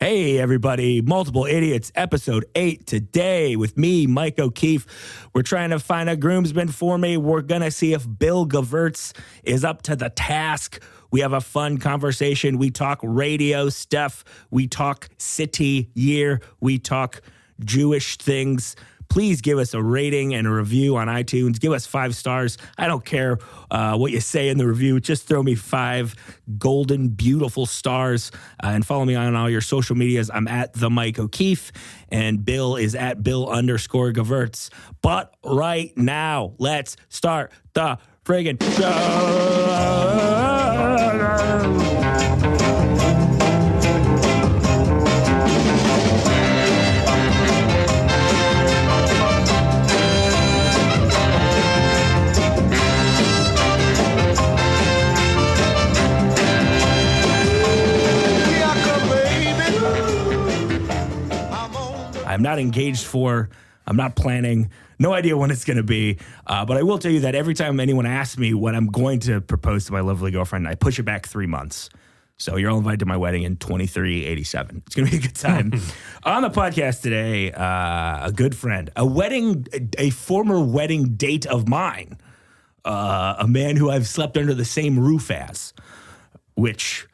Hey, everybody. Multiple Idiots, episode 8 today with me, Mike O'Keefe. We're trying to find a groomsman for me. We're going to see if Bill Gevirtz is up to the task. We have a fun conversation. We talk radio stuff. We talk city year. We talk Jewish things. Please give us a rating and a review on iTunes. Give us 5 stars. I don't care what you say in the review. Just throw me 5 golden, beautiful stars. And follow me on all your social medias. I'm at the Mike O'Keefe, and Bill is at Bill_Gevirtz. But right now, let's start the friggin' show. I'm not engaged for, I'm not planning, no idea when it's going to be. But I will tell you that every time anyone asks me when I'm going to propose to my lovely girlfriend, I push it back 3 months. So you're all invited to my wedding in 2387. It's going to be a good time. On the podcast today, a good friend, a former wedding date of mine, a man who I've slept under the same roof as, which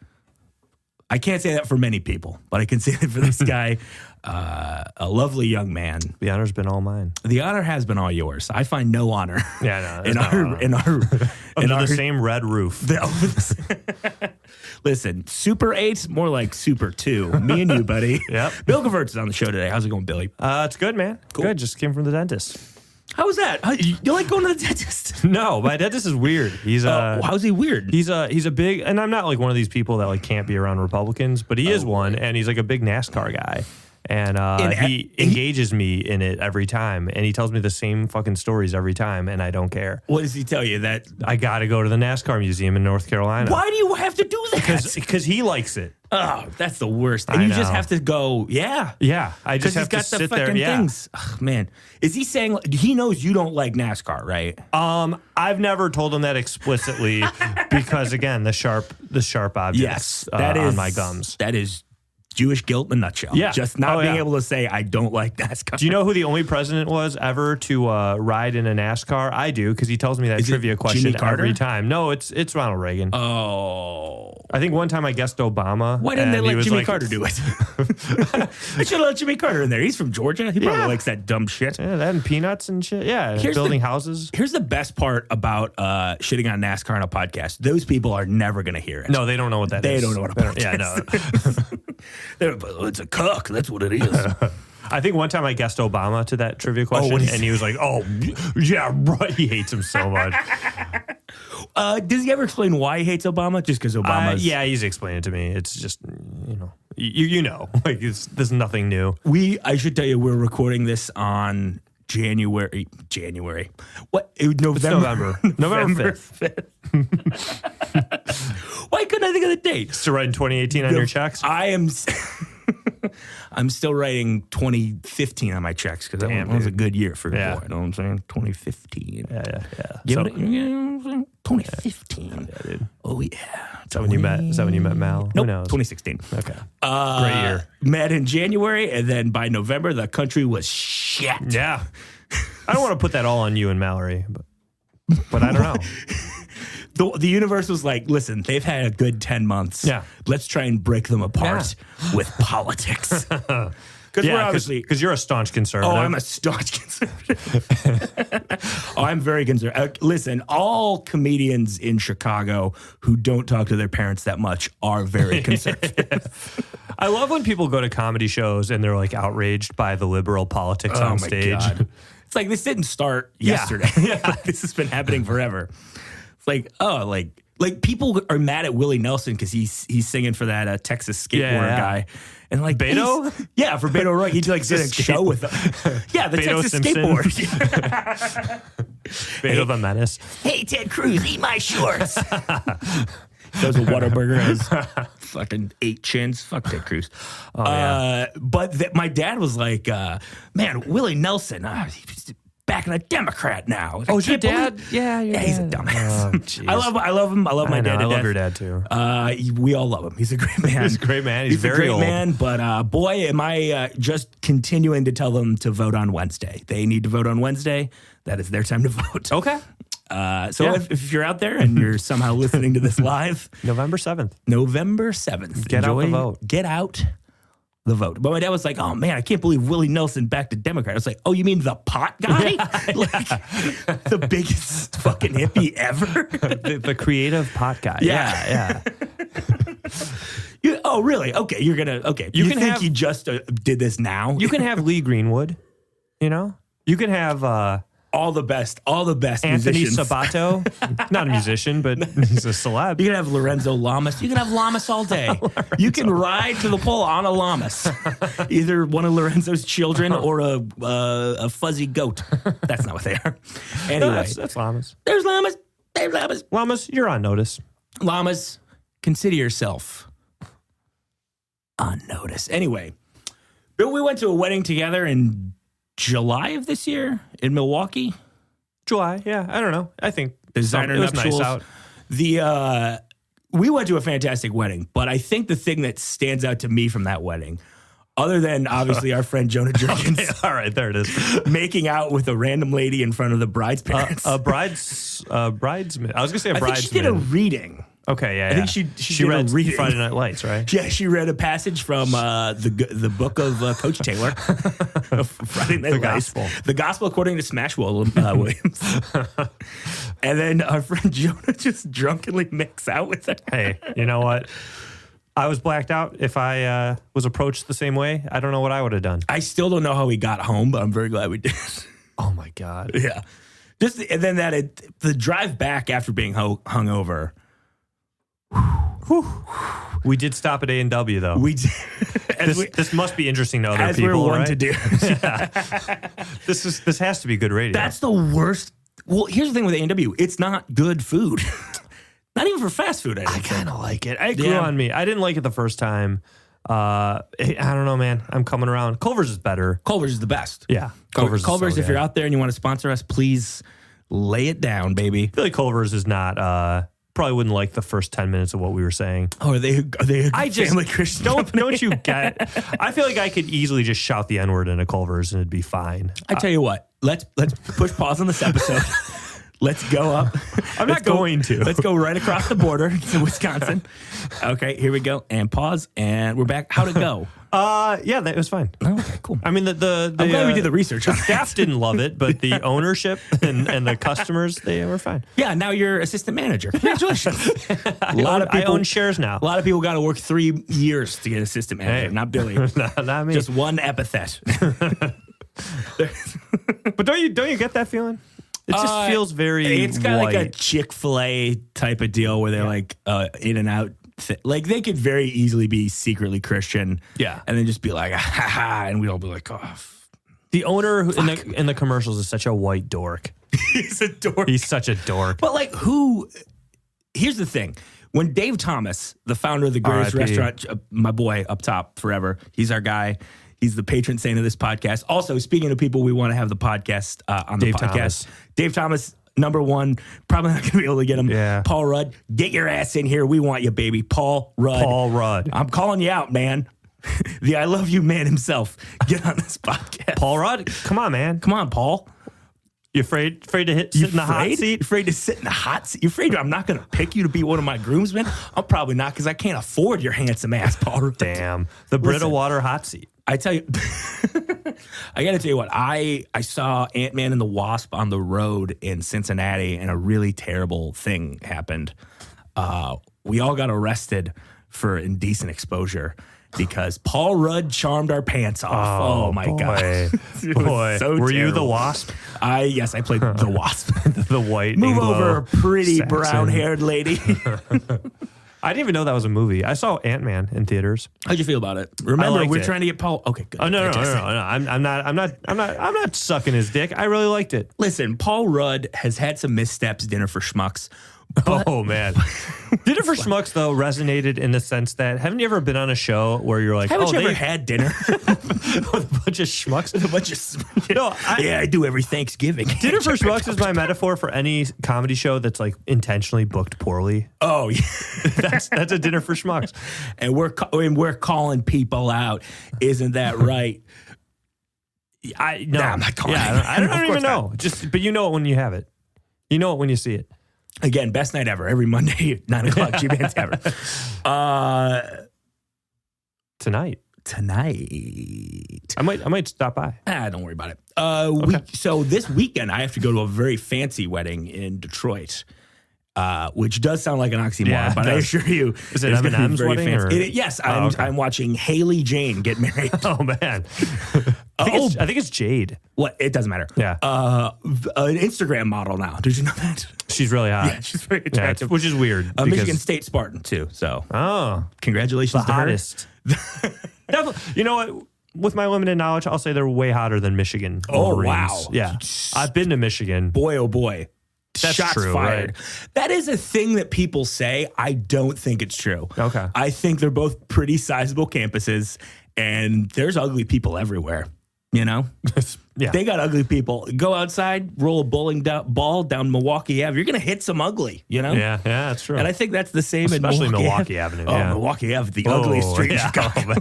I can't say that for many people, but I can say that for this guy. A lovely young man. The honor's been all mine. The honor has been all yours. I find no honor. Yeah, no, in our under the same red roof. Listen, Super 8, more like Super 2. Me and you, buddy. Yep. Bill Gevirtz is on the show today. How's it going, Billy? It's good, man. Cool. Good. Just came from the dentist. How was that? You like going to the dentist? No, my dentist is weird. He's how's he weird? He's a big, and I'm not like one of these people that like can't be around Republicans, but he is one, and he's like a big NASCAR guy. And he engages me in it every time, and he tells me the same fucking stories every time, and I don't care. What does he tell you? That I got to go to the NASCAR museum in North Carolina. Why do you have to do that? Because he likes it. Oh, that's the worst. And you just have to go, yeah. Yeah, I just have to sit there. Yeah. Things. Oh, man. Is he saying, he knows you don't like NASCAR, right? I've never told him that explicitly because, again, the sharp objects on my gums. That is Jewish guilt in a nutshell. Yeah. Just not being able to say, I don't like NASCAR. Do you know who the only president was ever to ride in a NASCAR? I do, because he tells me that trivia question every time. No, it's Ronald Reagan. Oh. I think one time I guessed Obama. Why didn't they let Jimmy Carter do it? They should have let Jimmy Carter in there. He's from Georgia. He probably likes that dumb shit. Yeah, that and peanuts and shit. Yeah, building houses. Here's the best part about shitting on NASCAR on a podcast. Those people are never going to hear it. No, they don't know what that is. They don't know what a podcast is. It's a cook. That's what it is. I think one time I guessed Obama to that trivia question, and he was like, "Oh, yeah, right." He hates him so much. Does he ever explain why he hates Obama? Just because Obama's... yeah, he's explained it to me. It's just, you know, like there's nothing new. I should tell you, we're recording this on January. What? November 5th. Why couldn't I think of the date? Still writing 2018 on your checks? I'm still writing 2015 on my checks because that was a good year for the boy. You know what I'm saying? 2015. Yeah. You know what I'm saying? 2015. Yeah, dude. Oh, yeah. Is that when you met Mal? Nope, Who knows? 2016. Okay. Great year. Met in January, and then by November, the country was shit. Yeah. I don't want to put that all on you and Mallory, but I don't know. The universe was like, listen, they've had a good 10 months. Yeah. Let's try and break them apart with politics. Because you're a staunch conservative. Oh, I'm a staunch conservative. I'm very conservative. Listen, all comedians in Chicago who don't talk to their parents that much are very conservative. I love when people go to comedy shows and they're like outraged by the liberal politics on stage. God. It's like this didn't start yesterday. Yeah. This has been happening forever. It's like, like people are mad at Willie Nelson because he's singing for that Texas skateboarder guy. And like Beto? For Beto O'Rourke. He like did a show with them. Yeah, the Beto Texas Simpson. skateboard. Beto the Menace. Hey, Ted Cruz, eat my shorts. Those a Whataburger has fucking 8 chins. Fuck Ted Cruz. But my dad was like, man, Willie Nelson, backing a Democrat now. Oh, is your dad? Yeah, he's a dumbass. I love him. I love my dad. I love your dad too. We all love him. He's a great man. He's a great man. He's very a great old. man. But boy, am I just continuing to tell them to vote on Wednesday. They need to vote on Wednesday. That is their time to vote. Okay. If you're out there and you're somehow listening to this live, November 7th. Get out the vote. Get out the vote. But my dad was like, oh man, I can't believe Willie Nelson backed a Democrat. I was like, oh, you mean the pot guy? Like the biggest fucking hippie ever? the creative pot guy. Yeah. Oh, really? Okay, you're gonna. Okay, you can think he just did this now? You can have Lee Greenwood. You know, you can have all the best Anthony musicians. Sabato, not a musician, but he's a celeb. You can have Lorenzo Lamas. You can have Lamas all day. You can ride to the pole on a Lamas, either one of Lorenzo's children or a fuzzy goat. That's not what they are. Anyway, that's Lamas. There's Lamas. There's Lamas. Lamas, you're on notice. Lamas, consider yourself on notice. Anyway, Bill, we went to a wedding together in July of this year in Milwaukee. July, yeah. I don't know. I think designer it was nuptials. nice out. We went to a fantastic wedding, but I think the thing that stands out to me from that wedding, other than obviously our friend Jonah Jerkins, Okay, all right, there it is, making out with a random lady in front of the bride's parents. Bridesmaid. I was gonna say a bridesmaid. I think she did a reading. Okay, yeah. I think she read a reading. Friday Night Lights, right? Yeah, she read a passage from the book of Coach Taylor, Friday Night Lights, the Gospel according to Smash Williams, and then our friend Jonah just drunkenly makes out with her. Hey, you know what? I was blacked out. If I was approached the same way, I don't know what I would have ddone. I still don't know how we got home, but I'm very glad we did. Oh my God! Yeah, and then the drive back after being hungover. We did stop at A&W though. We did. This must be interesting to other as people, we're one right? to do. Yeah. This has to be good radio. That's the worst. Well, here's the thing with A&W. It's not good food. Not even for fast food. I kind of like it. It grew on me. I didn't like it the first time. I don't know, man. I'm coming around. Culver's is better. Culver's is the best. Yeah. Culver's, so if you're out there and you want to sponsor us, please lay it down, baby. I feel like Culver's is not... Probably wouldn't like the first 10 minutes of what we were saying. Oh, are they a family Christian company? Don't you get... I feel like I could easily just shout the N-word into Culver's and it'd be fine. I tell you what, let's push pause on this episode. Let's go up. I'm not going to. Let's go right across the border to Wisconsin. Okay, here we go. And pause. And we're back. How'd it go? Yeah, that was fine. Oh, okay, cool. I mean, I'm glad we did the research. The staff didn't love it, but the ownership and the customers, they were fine. Yeah, now you're assistant manager. Congratulations. I own shares now. A lot of people got to work 3 years to get assistant manager. Hey. Not Billy. Not me. Just one epithet. But don't you get that feeling? It just feels very It's got white. like a Chick-fil-A type of deal where they're like in and out. Like they could very easily be secretly Christian. Yeah. And then just be like, ha ha. And we'd all be like, oh. The owner in the commercials is such a white dork. He's a dork. He's such a dork. But like here's the thing. When Dave Thomas, the founder of the greatest restaurant, my boy up top forever, he's our guy. He's the patron saint of this podcast. Also, speaking of people we want to have the podcast on the podcast, Dave Thomas, number one, probably not going to be able to get him. Yeah. Paul Rudd, get your ass in here. We want you, baby. Paul Rudd. I'm calling you out, man. The I love you man himself. Get on this podcast. Paul Rudd, come on, man. Come on, Paul. You afraid to sit in the hot seat? You afraid to sit in the hot seat? You afraid I'm not going to pick you to be one of my groomsmen? I'm probably not because I can't afford your handsome ass, Paul. Damn. The Brita Water hot seat. I tell you, I got to tell you what, I saw Ant-Man and the Wasp on the road in Cincinnati and a really terrible thing happened. We all got arrested for indecent exposure because Paul Rudd charmed our pants off. Oh my God. Boy. So were you the terrible. Wasp? Yes, I played the Wasp. The white Move Anglo over, pretty Saxon. brown-haired lady. I didn't even know that was a movie. I saw Ant-Man in theaters. How'd you feel about it? Remember, we're it. trying to get Paul. Okay, good. Oh no. I'm not sucking his dick. I really liked it. Listen, Paul Rudd has had some missteps, dinner for schmucks, Oh, man. Dinner for Schmucks, though, resonated in the sense that, haven't you ever been on a show where you're like, haven't you ever had dinner with a bunch of schmucks? with a bunch of I do every Thanksgiving. Dinner for Schmucks is my metaphor for any comedy show that's like intentionally booked poorly. Oh, yeah. That's a Dinner for Schmucks. And we're calling people out. Isn't that right? I'm not calling. Yeah, I don't even know. But you know it when you have it. You know it when you see it. Again, best night ever. Every Monday, 9 o'clock, Gman Tavern. Tonight. I might stop by. Don't worry about it. So this weekend, I have to go to a very fancy wedding in Detroit. Which does sound like an oxymoron, but I assure you, is it Eminem's wedding? Yes, I'm watching Haley Jane get married. Oh man, I think it's Jade. What? It doesn't matter. Yeah, an Instagram model now. Did you know that? She's really hot. Yeah, she's very attractive, which is weird. Michigan State Spartan too. So, congratulations the to hottest. You know what? With my limited knowledge, I'll say they're way hotter than Michigan Wolverines. Oh wow! Yeah, I've been to Michigan. Boy, oh boy. That's Shots true, fired. Right? That is a thing that people say. I don't think it's true. Okay. I think they're both pretty sizable campuses, and there's ugly people everywhere. You know? Yeah. They got ugly people. Go outside, roll a bowling ball down Milwaukee Ave. You're going to hit some ugly, you know? Yeah, that's true. And I think that's the same especially in Milwaukee Avenue. Oh, Milwaukee Ave, the ugliest street in Chicago.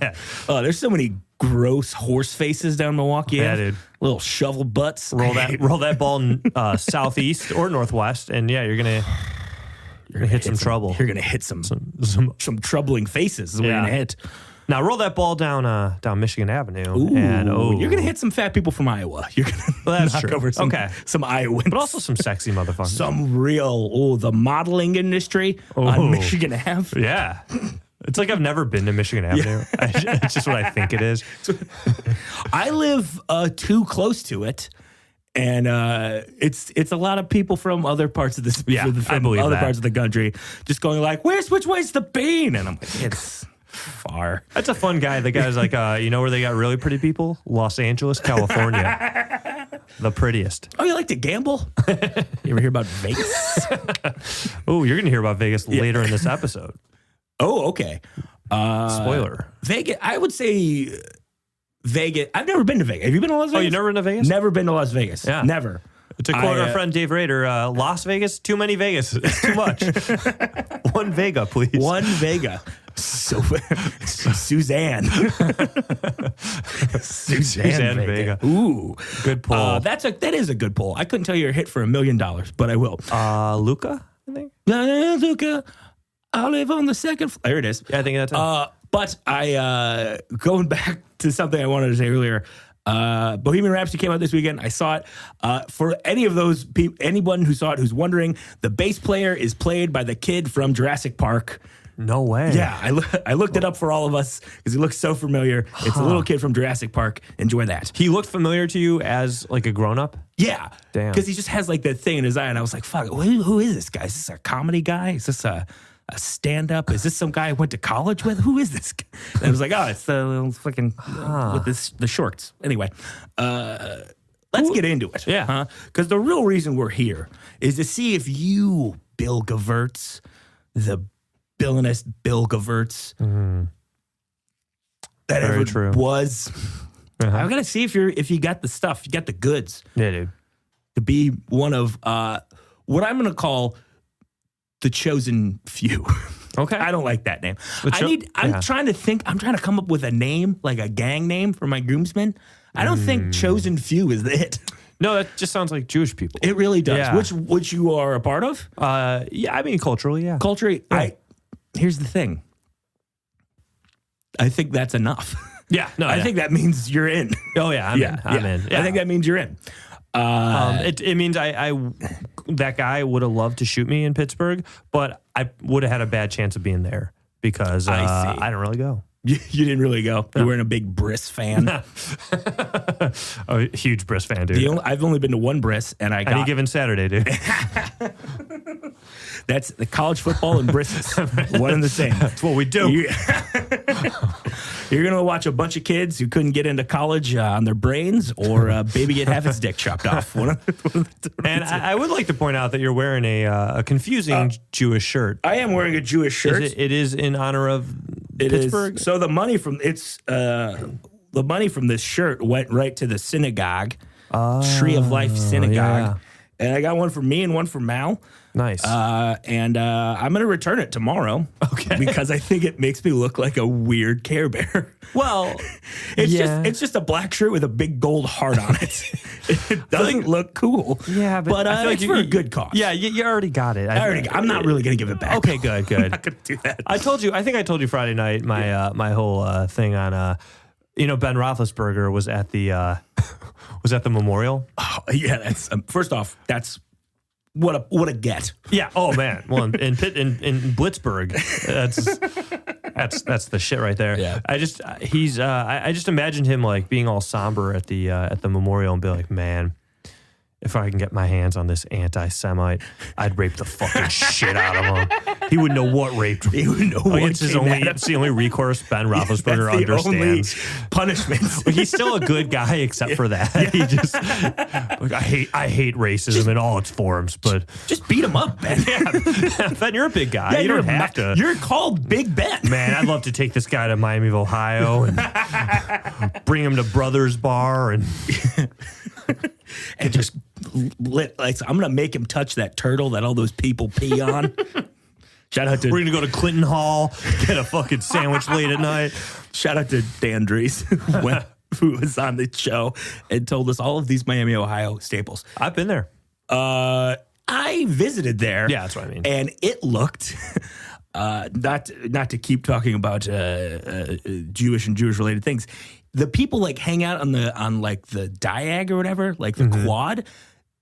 Oh, man. There's so many gross horse faces down Milwaukee Ave. Dude. Little shovel butts. Roll that ball southeast or northwest, and you're gonna hit some trouble. You're gonna hit some troubling faces. Is what you're gonna hit. Now roll that ball down Michigan Avenue, Ooh, and you're gonna hit some fat people from Iowa. You're gonna knock over some Iowans, but also some sexy motherfuckers. Some real the modeling industry on Michigan Ave. Yeah. It's like I've never been to Michigan Avenue. It's just what I think it is. I live too close to it, and it's a lot of people from other parts of this. I believe other that. parts of the country just going like, which way's the bean? And I'm like, it's far. That's a fun guy. The guy's like, you know where they got really pretty people? Los Angeles, California. The prettiest. Oh, you like to gamble? You ever hear about Vegas? Oh, you're gonna hear about Vegas later in this episode. Oh, okay. Spoiler. Vegas, I would say Vegas. I've never been to Vegas. Have you been to Las Vegas? Oh, you've never been to Vegas? Never been to Las Vegas. Yeah. Never. To quote our friend Dave Rader, Las Vegas, too many Vegas. It's too much. One Vega, please. One Vega. So, Suzanne. Suzanne Vega. Ooh. Good pull. That is a good pull. I couldn't tell you a hit for $1 million, but I will. Luca, I think? Luca. I live on the second floor. There it is. Yeah, I think that's it. But I, going back to something I wanted to say earlier, Bohemian Rhapsody came out this weekend. I saw it. For any of those people, anyone who saw it who's wondering, the bass player is played by the kid from Jurassic Park. No way. Yeah, I looked it up for all of us because he looks so familiar. It's a little kid from Jurassic Park. Enjoy that. He looked familiar to you as like a grown-up? Yeah. Damn. Because he just has like that thing in his eye, and I was like, fuck, who is this guy? Is this a comedy guy? Is this a stand-up? Is this some guy I went to college with? Who is this guy? And I was like, oh, it's the little fucking with the shorts. Anyway, let's get into it. Yeah. Because the real reason we're here is to see if you, Bill Gevirtz, the villainous Bill Gevirtz, that Very ever true. was. I'm gonna see if you got the stuff, you got the goods. Yeah, dude. To be one of what I'm gonna call the chosen few. Okay. I don't like that name. I'm trying to come up with a name, like a gang name for my groomsmen. I don't think chosen few is it. No, that just sounds like Jewish people. It really does. Yeah. Which you are a part of? Yeah, I mean culturally, yeah. Culturally, yeah. Here's the thing. I think that's enough. Yeah, no, I think that means you're in. Oh yeah, I'm in. Yeah. I think that means you're in. It means I that guy would have loved to shoot me in Pittsburgh, but I would have had a bad chance of being there because I didn't really go. You didn't really go. You weren't a big Briss fan. A huge Briss fan, dude. I've only been to one Briss, and I got any given Saturday, dude. That's the college football and Brisses. One and the same. That's what we do. You're going to watch a bunch of kids who couldn't get into college on their brains, or baby get half its dick chopped off. And I would like to point out that you're wearing a confusing Jewish shirt. I am wearing a Jewish shirt. It is in honor of Pittsburgh. So the money from this shirt went right to the synagogue, Tree of Life Synagogue. Yeah. And I got one for me and one for Mal. Nice. And I'm going to return it tomorrow. Okay. Because I think it makes me look like a weird Care Bear. Well, it's just a black shirt with a big gold heart on it. It doesn't look cool. Yeah, but I feel like it's for a good cause. Yeah, you already got it. I'm not really going to give it back. Okay, good. I'm not going to do that. I think I told you Friday night my whole thing on Ben Roethlisberger was at the memorial. Oh, yeah, that's first off, that's what a get. Yeah. Oh man. Well, in Blitzburg, that's the shit right there. Yeah. I just imagine him like being all somber at the memorial and be like, man, if I can get my hands on this anti-Semite, I'd rape the fucking shit out of him. He wouldn't know what raped. He wouldn't know what it's the only recourse Ben Roethlisberger understands. Punishment. He's still a good guy except for that. Yeah. He just I hate racism in all its forms, but just beat him up, Ben. Yeah. Ben, you're a big guy. Yeah, you don't have to. You're called Big Ben. Man, I'd love to take this guy to Miami of Ohio and bring him to Brothers Bar and just I'm gonna make him touch that turtle that all those people pee on. Shout out to we're gonna go to Clinton Hall, get a fucking sandwich late at night. Shout out to Dan Dries who was on the show and told us all of these Miami, Ohio staples. I've been there. I visited there. Yeah, that's what I mean. And it looked not to keep talking about Jewish and Jewish related things. The people like hang out on the diag or whatever, like the quad.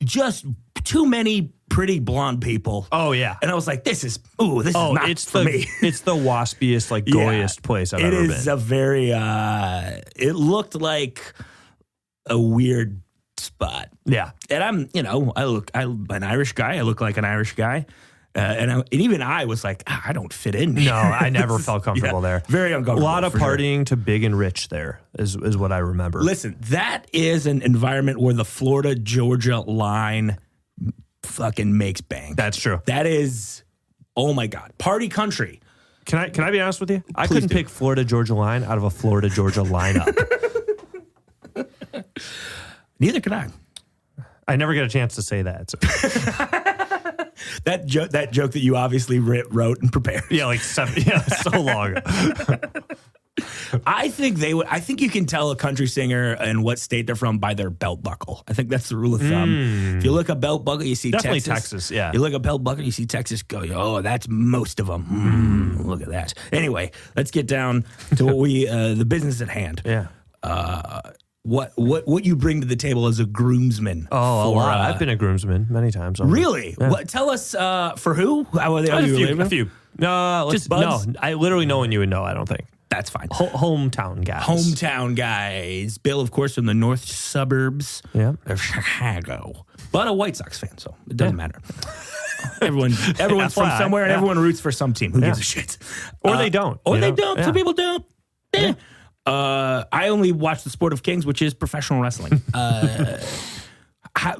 Just too many pretty blonde people. Oh yeah, and I was like, "This is not for me." It's the waspiest, like goyiest place I've ever been. It is a very. It looked like a weird spot. Yeah, and I'm an Irish guy. I look like an Irish guy. And even I was like, I don't fit in. No, I never felt comfortable there. Very uncomfortable. A lot of partying to Big and Rich there is what I remember. Listen, that is an environment where the Florida-Georgia line fucking makes bank. That's true. That is, oh my God, party country. Can I be honest with you? I couldn't pick Florida-Georgia line out of a Florida-Georgia lineup. Neither could I. I never get a chance to say that. So. That joke that you obviously wrote and prepared. Yeah, like so long ago. I think you can tell a country singer and what state they're from by their belt buckle. I think that's the rule of thumb. If you look at belt buckle, you see definitely Texas. Yeah. You look at belt buckle, you see Texas. Go, oh, that's most of them. Look at that. Anyway, let's get down to what the business at hand. Yeah. What you bring to the table as a groomsman? Oh, a lot. I've been a groomsman many times. Really? Yeah. Tell us for who? A few. No, just buds? No. I literally no one you would know. I don't think. That's fine. Hometown guys. Bill, of course, from the north suburbs of Chicago, but a White Sox fan, so it doesn't matter. Everyone's from somewhere, and everyone roots for some team. Who gives a shit? Or they don't. They don't. Yeah. Some people don't. Yeah. I only watch the Sport of Kings, which is professional wrestling. How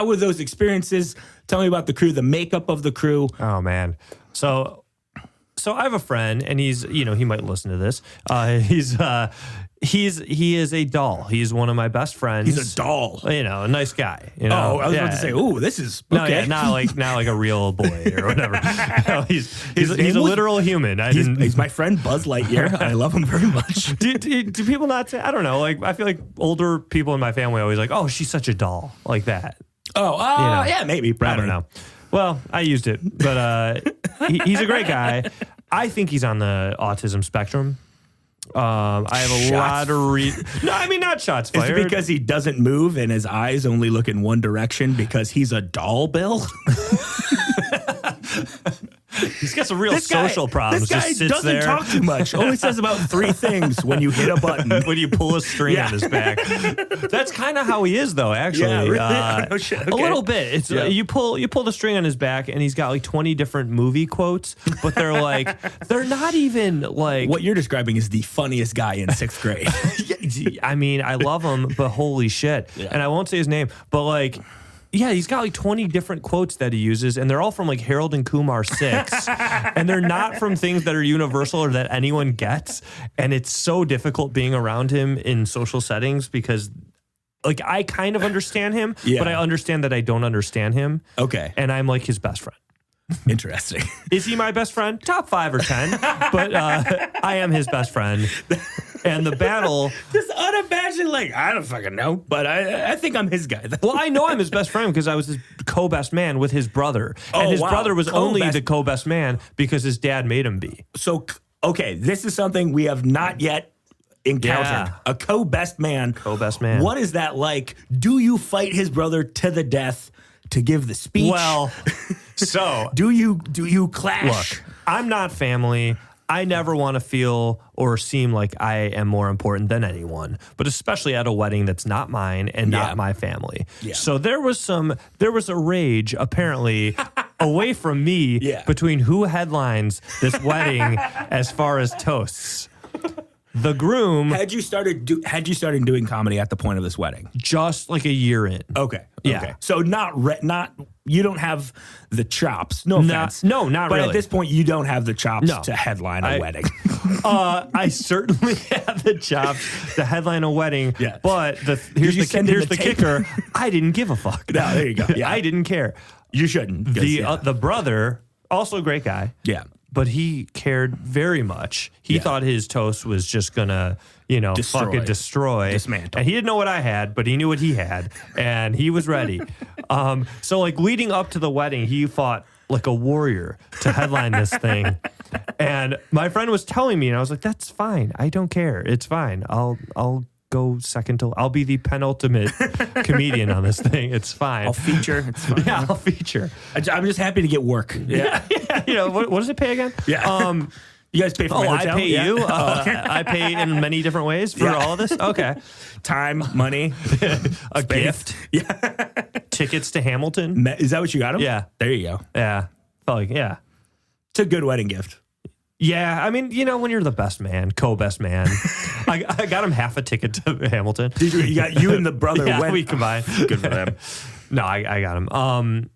were those experiences? Tell me about the crew, the makeup of the crew. Oh man, so I have a friend, and he's he might listen to this. He is a doll. He's one of my best friends. He's a doll. A nice guy. Oh, I was about to say, ooh, this is okay. No, not like a real boy or whatever. No, he's a literal human. He's my friend Buzz Lightyear. I love him very much. Do people not say? I don't know. Like I feel like older people in my family always like, oh, she's such a doll, like that. Yeah, maybe. I don't know. Well, I used it, but he's a great guy. I think he's on the autism spectrum. I have a lot of No, I mean, not shots fired. Is it because he doesn't move and his eyes only look in one direction because he's a doll, Bill? He's got some real social problems. This guy just sits doesn't there. talk too much. Only says about 3 things when you hit a button. When you pull a string on his back. That's kind of how he is, though, actually. Yeah, really? No shit. Okay. A little bit. It's you pull the string on his back, and he's got like 20 different movie quotes, but they're not even like... What you're describing is the funniest guy in 6th grade. I mean, I love him, but holy shit. Yeah. And I won't say his name, but like... Yeah, he's got like 20 different quotes that he uses, and they're all from like Harold and Kumar 6. And they're not from things that are universal or that anyone gets. And it's so difficult being around him in social settings because like I kind of understand him, but I understand that I don't understand him. Okay. And I'm like his best friend. Interesting. Is he my best friend? Top 5 or 10. But I am his best friend. And the battle... Just unimagine, like, I don't fucking know, but I think I'm his guy. Well, I know I'm his best friend because I was his co-best man with his brother. And his brother was only the co-best man because his dad made him be. So, okay, this is something we have not yet encountered. Yeah. A co-best man. Co-best man. What is that like? Do you fight his brother to the death to give the speech? Well, so... Do you clash? Look, I'm not family. I never want to feel or seem like I am more important than anyone, but especially at a wedding that's not mine and not my family. Yeah. So there was a rage apparently away from me between who headlines this wedding as far as toasts. The groom had you started doing comedy at the point of this wedding? Just like a year in. Okay. Yeah. Okay. So not you don't have the chops. No offense. No, not but really. But at this point, you don't have the chops to headline a wedding. I certainly have the chops to headline a wedding. Yeah. But here's the kicker. I didn't give a fuck. No, there you go. Yeah. I didn't care. You shouldn't. The brother, also a great guy. Yeah. But he cared very much. He thought his toast was just gonna, fucking destroy. Dismantle. And he didn't know what I had, but he knew what he had. And he was ready. So like leading up to the wedding, he fought like a warrior to headline this thing. And my friend was telling me, and I was like, that's fine. I don't care. It's fine. I'll go second to... I'll be the penultimate comedian on this thing. It's fine. I'll feature. It's fine. Yeah, I'll feature. I'm just happy to get work. Yeah. What does it pay again? Yeah. You guys pay for my hotel? I pay you. I pay in many different ways for all of this. Okay. Time, money, a gift. Yeah. Tickets to Hamilton. Is that what you got him? Yeah. There you go. Yeah. It's a good wedding gift. Yeah, I mean, when you're the best man, co-best man, I got him half a ticket to Hamilton. Did you got you and the brother went? We combined. Good for them. No, I got him.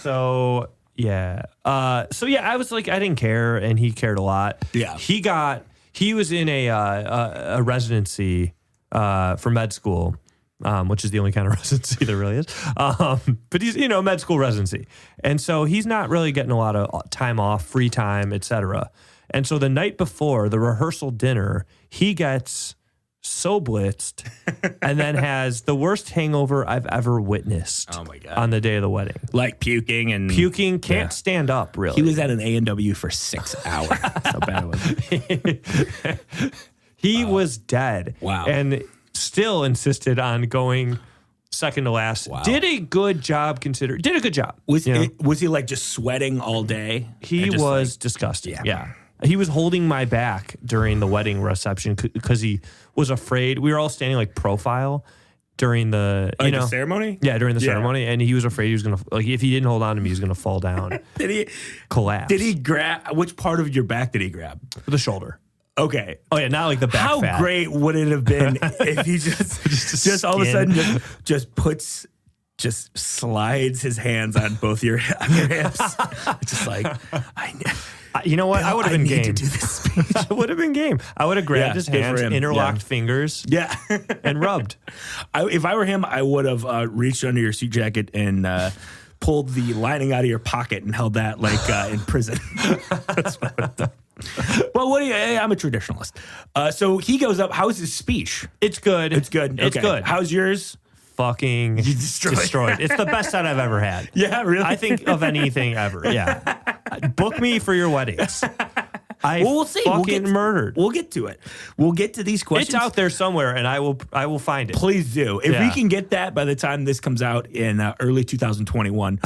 So I was like, I didn't care, and he cared a lot. Yeah. He was in a residency for med school, which is the only kind of residency there really is. But he's, med school residency. And so he's not really getting a lot of time off, free time, etc. And so the night before the rehearsal dinner, he gets so blitzed and then has the worst hangover I've ever witnessed. Oh my God. On the day of the wedding. Like puking, can't stand up, really. He was at an A&W for 6 hours. That's how bad it was. He was dead. Wow. And still insisted on going second to last. Wow. Did a good job. Was he like just sweating all day? He was disgusting. Yeah. He was holding my back during the wedding reception because he was afraid. We were all standing like profile during the the ceremony. Yeah, during the ceremony, and he was afraid he was gonna if he didn't hold on to me, he was gonna fall down. Did he collapse? Did he grab? Which part of your back did he grab? The shoulder. Okay. Oh yeah, not like the back. How fat. great would it have been if he just all of a sudden just slides his hands on both your hips, just like you know what? Bill, I would have been game. To do this speech. I would have been game. I would have grabbed his hands, interlocked fingers, and rubbed. If I were him, I would have reached under your suit jacket and pulled the lining out of your pocket and held that like in prison. That's what I would have done. Well, I'm a traditionalist. So he goes up. How's his speech? It's good. It's good. It's good. How's yours? Fucking destroyed. It's the best set I've ever had. Yeah, really? I think of anything ever. Yeah. Book me for your weddings. we'll see. Murdered. We'll get to it. We'll get to these questions. It's out there somewhere, and I will find it. Please do. If we can get that by the time this comes out in early 2021,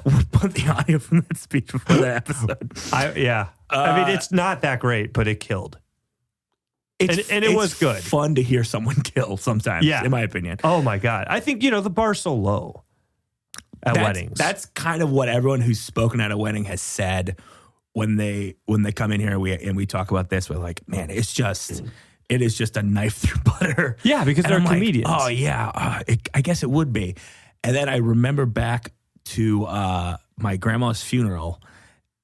we'll put the audio from that speech before the episode. I mean, it's not that great, but it killed. It was good. Fun to hear someone kill sometimes, in my opinion. Oh, my God. I think, the bar's so low at weddings. That's kind of what everyone who's spoken at a wedding has said when they come in here and we talk about this. We're like, man, it is just a knife through butter. Yeah, because they're comedians. Like, oh, yeah, I guess it would be. And then I remember back to my grandma's funeral.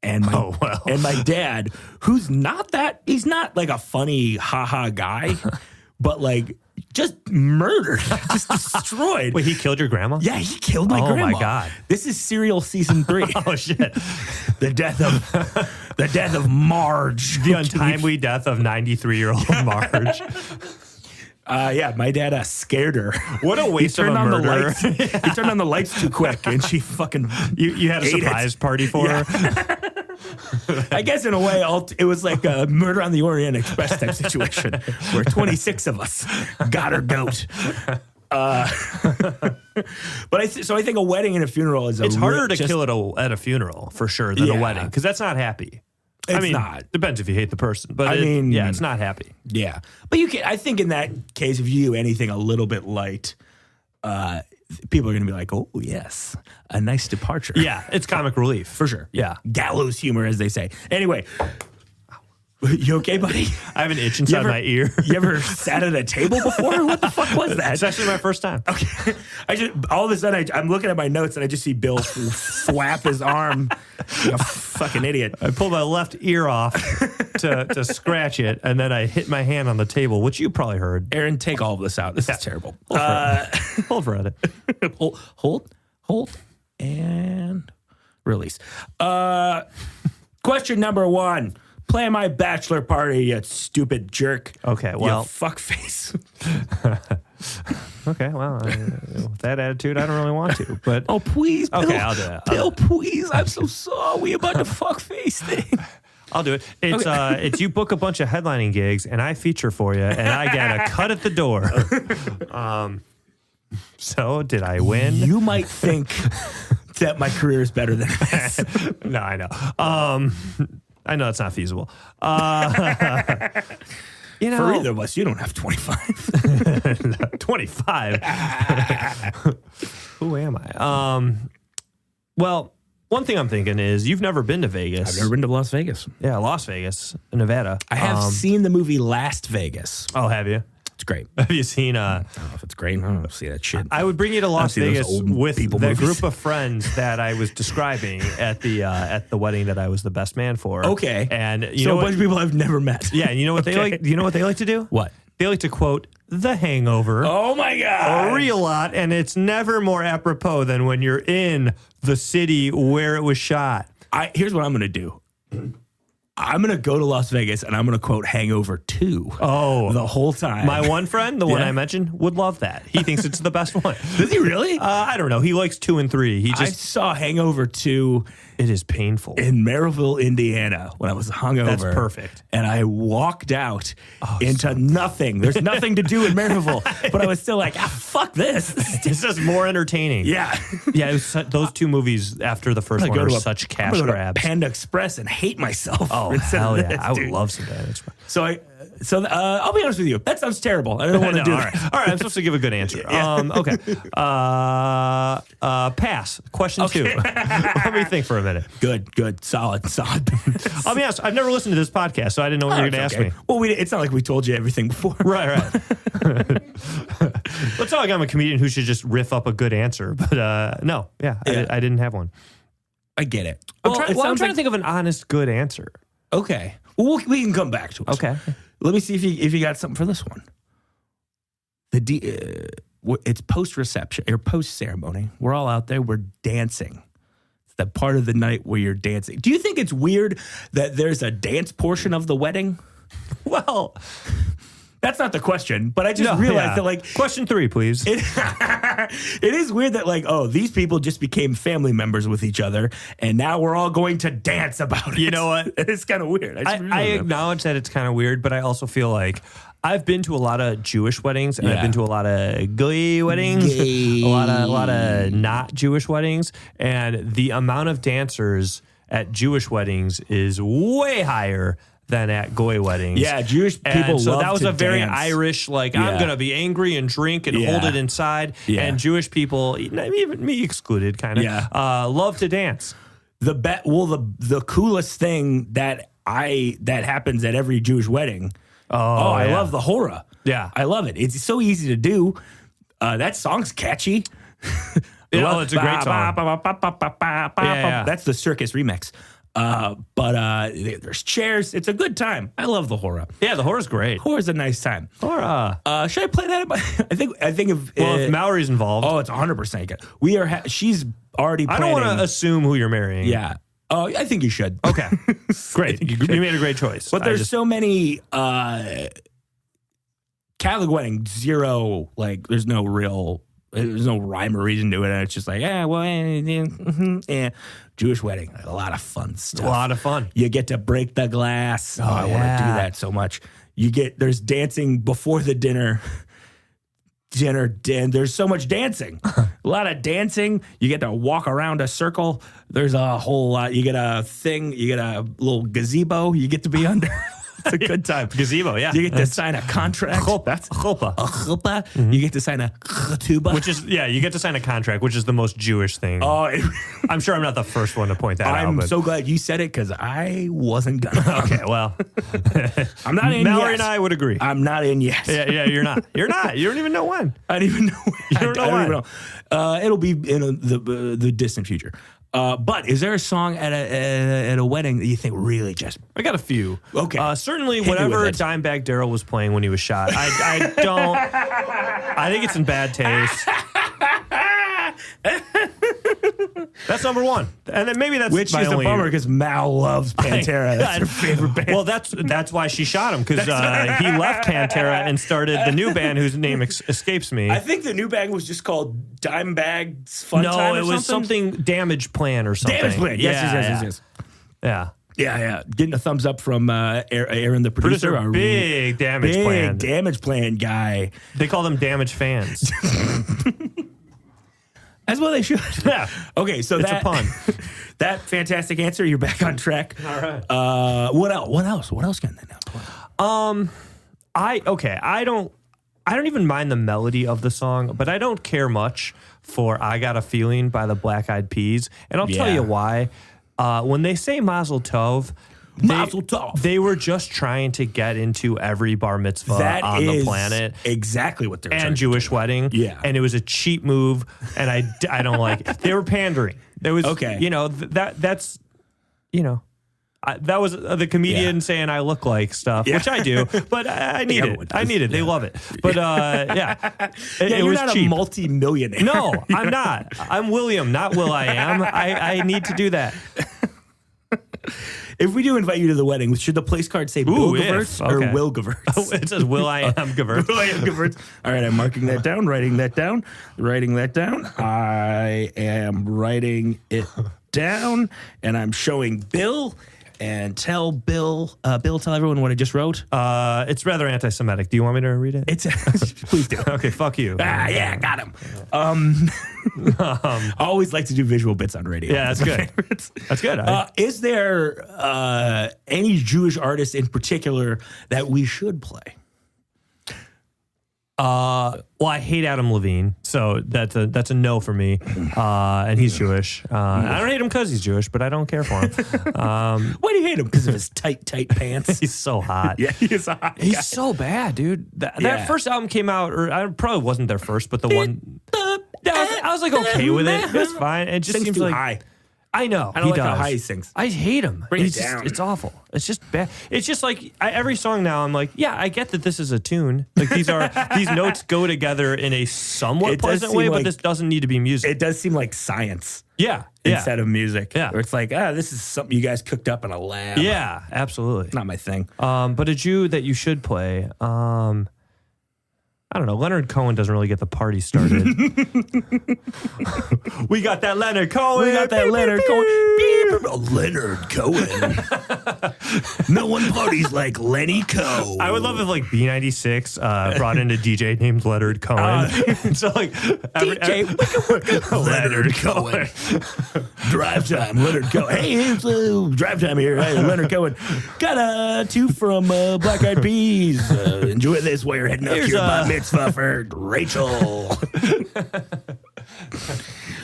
And my dad, he's not like a funny haha guy, but like just murdered, just destroyed. Wait, he killed your grandma? Yeah, he killed my grandma. Oh my God. This is Serial season 3. Oh shit. The death of Marge. The untimely death of 93-year-old Marge. My dad scared her. What a waste of a murder. He turned on the lights too quick, and she fucking You had a surprise party for her? I guess in a way, it was like a Murder on the Orient Express type situation where 26 of us got her goat. But I think a wedding and a funeral is It's harder to kill at a funeral, for sure, than a wedding, because that's not happy. It's not. Depends if you hate the person, but it's not happy. Yeah, but I think in that case, if you do anything a little bit light, people are going to be like, oh yes, a nice departure. Yeah, it's comic relief for sure. Yeah, gallows humor, as they say. Anyway. You okay, buddy? I have an itch inside my ear. You ever sat at a table before? What the fuck was that? It's actually my first time. Okay. All of a sudden, I'm looking at my notes and I just see Bill flap his arm like a fucking idiot. I pulled my left ear off to scratch it, and then I hit my hand on the table, which you probably heard. Aaron, take all of this out. This is terrible. Hold for it. Hold, and release. Question number 1. Play my bachelor party, you stupid jerk. Okay, well. You fuckface. Okay, well, with that attitude, I don't really want to. But oh, please, Bill. Okay, I'll do it. Bill, please. I'm so sorry about the fuckface thing. I'll do it. It's you book a bunch of headlining gigs, and I feature for you, and I get a cut at the door. So, did I win? You might think that my career is better than this. No, I know. I know it's not feasible. For either of us, you don't have 25. 25? Who am I? Well, one thing I'm thinking is you've never been to Vegas. I've never been to Las Vegas. Yeah, Las Vegas, Nevada. I have seen the movie Last Vegas. Oh, have you? It's great. Have you seen? I don't know if it's great. I don't see that shit. I would bring you to Las Vegas with the group of friends that I was describing at the wedding that I was the best man for. Okay, and you know a bunch of people I've never met. Yeah, and you know what they like? You know what they like to do? What? They like to quote The Hangover. Oh my God! A real lot, and it's never more apropos than when you're in the city where it was shot. Here's what I'm going to do. I'm going to go to Las Vegas and I'm going to quote Hangover 2 the whole time. My one friend, the one I mentioned, would love that. He thinks it's the best one. Does he really? I don't know. He likes 2 and 3. I saw Hangover 2. It is painful. In Maryville, Indiana, when I was hungover. That's perfect. And I walked out into nothing. There's nothing to do in Maryville. But I was still like, fuck this. This is more entertaining. Yeah. Yeah, it was those 2 movies after the first one are such cash grabs. I'm going to Panda Express and hate myself. Oh, hell yeah. I would love some Panda Express. So I'll be honest with you. That sounds terrible. I don't want to do that. All right, I'm supposed to give a good answer. Okay. Pass. Question 2. Let me think for a minute. Good. Solid. I'll be honest. I've never listened to this podcast, so I didn't know what you were going to ask me. Well, it's not like we told you everything before. Right. It's not like I'm a comedian who should just riff up a good answer. But no, I didn't have one. I get it. I'm trying to think of an honest, good answer. Okay. Well, we can come back to it. Okay. Let me see if you got something for this one. It's post-reception or post-ceremony. We're all out there. We're dancing. It's that part of the night where you're dancing. Do you think it's weird that there's a dance portion of the wedding? Well, That's not the question, but I just realized that, like... Question 3, please. It is weird that, like, these people just became family members with each other, and now we're all going to dance about it. You know what? It's kind of weird. I acknowledge that it's kind of weird, but I also feel like I've been to a lot of Jewish weddings, and I've been to a lot of gay weddings, a lot of not Jewish weddings, and the amount of dancers at Jewish weddings is way higher than at goy weddings. Yeah, Jewish people love so that was to a very dance. Irish, like, I'm going to be angry and drink and hold it inside. Yeah. And Jewish people, even me excluded, kind of, love to dance. The coolest thing that happens at every Jewish wedding. I love the hora. Yeah. I love it. It's so easy to do. That song's catchy. It's a great song. That's the circus remix. But there's chairs. It's a good time. I love the hora. Yeah, the hora's great. Hora's a nice time. Hora. Should I play that? I think if Mallory's involved. Oh, it's 100% good. We are. She's already planning. I don't want to assume who you're marrying. Yeah. Oh, I think you should. Okay. Great. You made a great choice. But there's so many Catholic weddings, zero, like, there's no rhyme or reason to it. And it's just like, Jewish wedding, a lot of fun stuff. A lot of fun. You get to break the glass. I want to do that so much. There's dancing before the dinner. There's so much dancing. A lot of dancing. You get to walk around a circle. There's a whole lot. You get a little gazebo you get to be under. It's a good time. Gazebo, yeah. You get to sign a contract. That's chuppah. A chuppah. Mm-hmm. You get to sign a ketubah. Which is, you get to sign a contract, which is the most Jewish thing. I'm sure I'm not the first one to point that out. I'm so glad you said it because I wasn't going to. Okay, well. I'm not in Mallory and I would agree. I'm not in yet. Yeah, you're not. You're not. You don't even know when. I don't even know when. You don't know when. It'll be in the distant future. But is there a song at a wedding that you think really just... I got a few. Okay. Certainly whatever Dimebag Darrell was playing when he was shot. I don't... I think it's in bad taste. That's number one. And then maybe that's which is a bummer because Mal loves Pantera. That's her favorite band. Well, that's why she shot him, because he left Pantera and started the new band whose name escapes me. I think the new band was just called Dimebag's Fun Time or something. No, it was something Damage Plan or something. Damage Plan. Yes. Yeah. Yeah. Getting a thumbs up from Aaron, the producer. Big Damage Plan. Big Damage Plan guy. They call them Damage fans. As well they should. Yeah. Okay, so it's a pun. That fantastic answer. You're back on track. All right. What else? What else can they know? I don't even mind the melody of the song, but I don't care much for "I Got a Feeling" by the Black Eyed Peas, and I'll tell you why. When they say Mazel Tov, they were just trying to get into every bar mitzvah on the planet. Exactly what they're and Jewish wedding. Yeah. And it was a cheap move, and I don't like it. They were pandering. There was, that was the comedian saying I look like stuff, which I do, but I need it. I need it. They love it. But it you're was not cheap. a multi-millionaire. No, I'm not. I'm William, not Will I Am. I need to do that. If we do invite you to the wedding, should the place card say Bill Gevirtz or Will Gevirtz? It says Will I Am Gevirtz. Will I Am Gevirtz. All right, I'm marking that down, writing that down. I am writing it down, and I'm showing Bill. And tell Bill, tell everyone what I just wrote. It's rather anti-Semitic. Do you want me to read it? Please do. Okay, fuck you. Got him. I always like to do visual bits on radio. Yeah, that's good. That's good. Is there any Jewish artist in particular that we should play? Well, I hate Adam Levine, so that's a no for me. And he's Jewish. I don't hate him because he's Jewish, but I don't care for him. Why do you hate him? Because of his tight pants? He's so hot. Yeah, he is a hot guy. He's so bad, dude. That first album came out, or I probably wasn't their first, but the one. I was like okay with it. It was fine. It just seems too like high. I know. I don't like how high he sings. I hate him. Bring it down. It's awful. It's just bad. It's just like every song now I'm like, yeah, I get that this is a tune. Like these notes go together in a somewhat pleasant way, but this doesn't need to be music. It does seem like science. Yeah. Instead of music. Yeah. Where it's like, this is something you guys cooked up in a lab. Yeah, absolutely. It's not my thing. But a Jew that you should play, I don't know. Leonard Cohen doesn't really get the party started. We got that Leonard Cohen. Leonard Cohen. No one parties like Lenny Cohen. I would love if like B96 brought in a DJ named Leonard Cohen. So like Leonard Cohen. Drive time, Leonard Cohen. Hey, it's drive time here. Hey, Leonard Cohen. Got two from Black Eyed Peas. Enjoy this while you're heading up to your bar mitzvah for Rachel.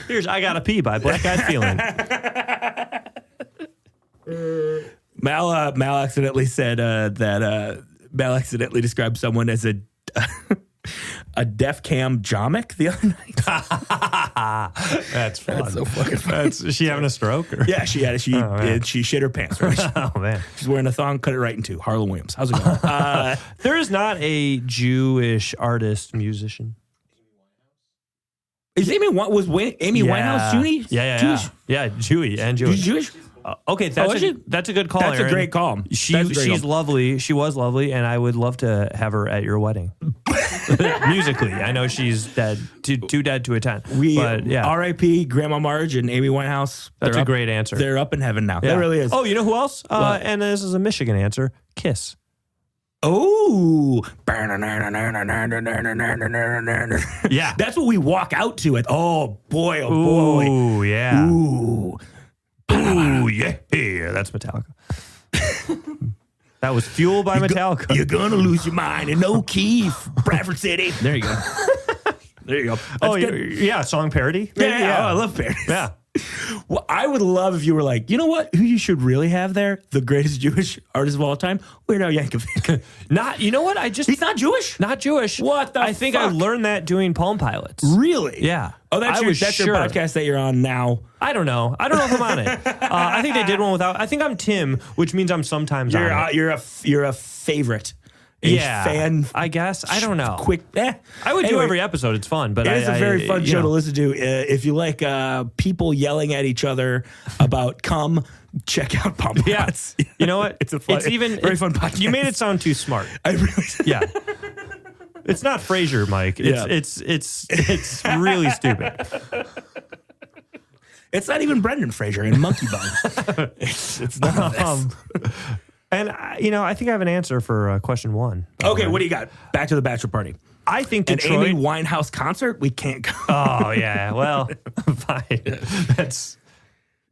Here's I Gotta Pee by Black Eyed Feeling. Mal accidentally said that Mal accidentally described someone as a deaf cam jomic the other night. That's fun. That's so fucking fun. Is she having a stroke? Or? Yeah, she had. She shit her pants. Right? Oh man, she's wearing a thong. Cut it right in two. Harlan Williams. How's it going? There is not a Jewish artist musician. Is Amy Winehouse Jewish? Yeah, Jewy and Jewish. Jewish? Okay, that's a good call. That's Aaron. a great call. She's lovely. She was lovely, and I would love to have her at your wedding. Musically, I know she's dead, too dead to attend. R.I.P. Grandma Marge and Amy Winehouse. That's a great answer. They're up in heaven now. Yeah. That really is. Oh, you know who else? And this is a Michigan answer. Kiss. Oh, yeah, that's what we walk out to. Oh boy! Ooh, yeah. Ooh, yeah. That's Metallica. That was Fuel by Metallica. You're gonna lose your mind in O'Keefe, Bradford City. There you go. There you go. That's song parody. Yeah. Oh, I love parodies. Yeah. Well, I would love if you were like, you know what? Who you should really have there? The greatest Jewish artist of all time, Weird Al Yankovic. You know what? He's not Jewish. Not Jewish. What the? I think I learned that doing Palm Pilots. Really? Yeah. Oh, that's your podcast that you're on now. I don't know if I'm on it. I think they did one without. I think I'm Tim, which means I'm sometimes on it. You're a favorite. Fan, I guess. I don't know. I would do every episode. It's fun, but it is a very fun show to listen to. If you like people yelling at each other about cum, check out Palm Pilots. Yeah. You know what? It's very fun podcast. You made it sound too smart. I really yeah. It's not Frasier, Mike. It's really stupid. It's not even Brendan Fraser in Monkey Bone. it's none of this. And, I think I have an answer for question one. Okay, what do you got? Back to the bachelor party. I think Detroit. An Amy Winehouse concert? We can't go. Oh, yeah. Well, fine. That's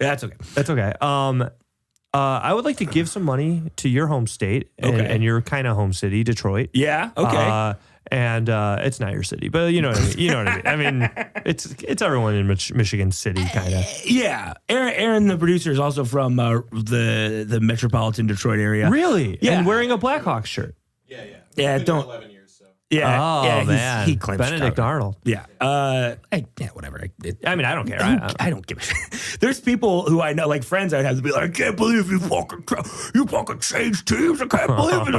okay. That's okay. I would like to give some money to your home state and your kind of home city, Detroit. Yeah, okay. And it's not your city, but you know what I mean. You know what I mean. I mean, it's everyone in Michigan City, kind of. Yeah, Aaron, the producer, is also from the metropolitan Detroit area. Really? Yeah, and wearing a Blackhawks shirt. Yeah. Don't. 11 years, so. Yeah. Man. He claims Benedict Arnold. Yeah. Whatever. I mean, I don't care. I don't give a shit. There's people who I know, like friends I'd have to be like, I can't believe you fucking changed teams. I can't believe it.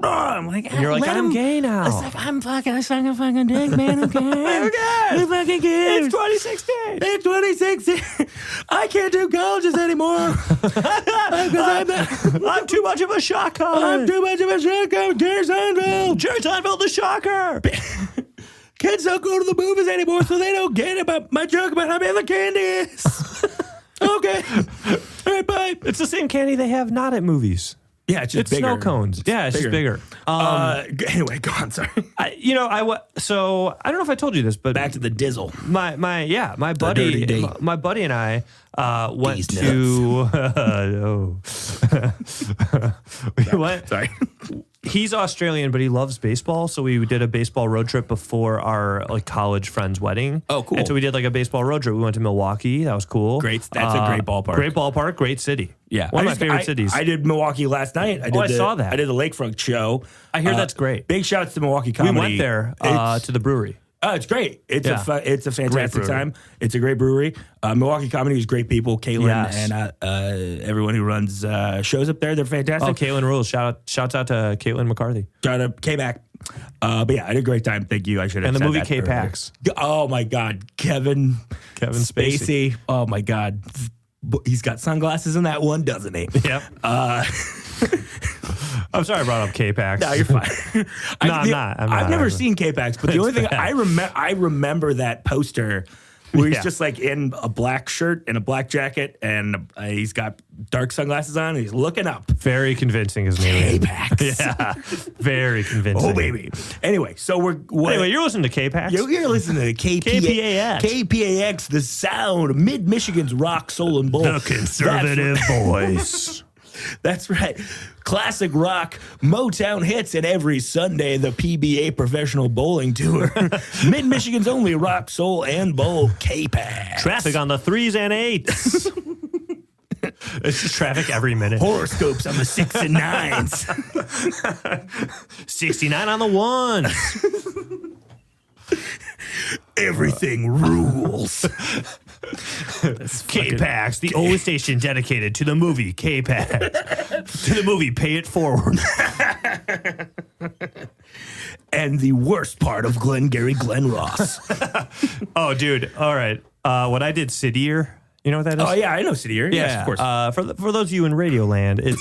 I'm like, and you're like, I'm gay now. It's like, I'm fucking dick, man. Who cares? Who fucking cares? It's 2016. It's 2016. I can't do colleges anymore. I'm too much of a shocker. I'm too much of a shocker. Jerry Seinfeld, the shocker. Kids don't go to the movies anymore, so they don't get about my joke about how bad the candy is. Okay. All right, bye. It's the same candy they have not at movies. Yeah, it's just bigger. Snow cones. Yeah, it's just bigger. Anyway, go on. Sorry. So I don't know if I told you this, but back to the dizzle. My buddy and I went to. We went. Sorry. He's Australian, but he loves baseball. So we did a baseball road trip before our college friend's wedding. Oh, cool. And so we did a baseball road trip. We went to Milwaukee. That was cool. Great. That's a great ballpark. Great ballpark. Great city. Yeah. One of my favorite cities. I did Milwaukee last night. I saw that. I did the Lakefront show. I hear that's great. Big shouts to Milwaukee Comedy. We went there to the brewery. Oh, it's great. It's a fantastic time. It's a great brewery. Milwaukee Comedy is great people. Caitlin and everyone who runs shows up there, they're fantastic. Oh, Caitlin rules. Shouts out to Caitlin McCarthy. Shout out K-Mac. But yeah, I had a great time. Thank you. I should have said that. And the movie K-Pax. Oh my God, Kevin Spacey. Oh my God, he's got sunglasses in that one, doesn't he? Yep. I'm sorry I brought up K-Pax. No, you're fine. I'm not. I've never seen K-Pax, but the only thing I remember that poster where he's just like in a black shirt and a black jacket, and he's got dark sunglasses on, and he's looking up. Very convincing, his name. K-Pax. Yeah, very convincing. Oh, baby. Anyway, so Anyway, you're listening to K-Pax? You're listening to KPAX. KPAX, the sound of Mid-Michigan's rock, soul, and bull. The conservative voice. That's right. Classic rock, Motown hits, and every Sunday, the PBA Professional Bowling Tour. Mid-Michigan's only rock, soul, and bowl, K-Pax. Traffic on the 3s and 8s. It's just traffic every minute. Horoscopes on the 6s and 9s. 69 on the 1s. Everything rules. K-Pax, the only station dedicated to the movie K-Pax. To the movie Pay It Forward. And the worst part of Glengarry Glen Ross. Oh, dude. All right. When I did City Year, you know what that is? Oh, yeah, I know City Year. Yeah, yes, of course. For those of you in Radioland, it's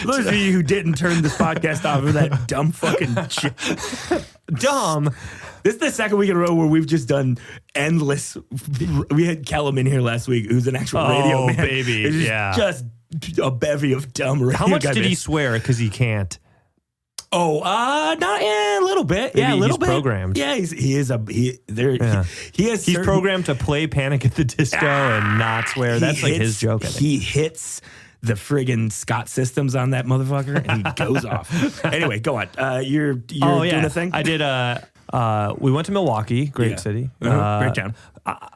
those of you who didn't turn this podcast off for that dumb fucking shit. Dumb. This is the second week in a row where we've just done endless. We had Callum in here last week, who's an actual radio man. Oh, baby. It's just a bevy of dumb radio. How much did man. he swear? Because he can't. Oh, not a little bit. Maybe yeah, a little bit. He's programmed. Yeah, he's programmed to play Panic at the Disco and not swear. That's like his joke. I think. He hits the friggin' Scott systems on that motherfucker, and he goes off. Anyway, go on. You're doing a thing? I did. We went to Milwaukee, great city. Great town.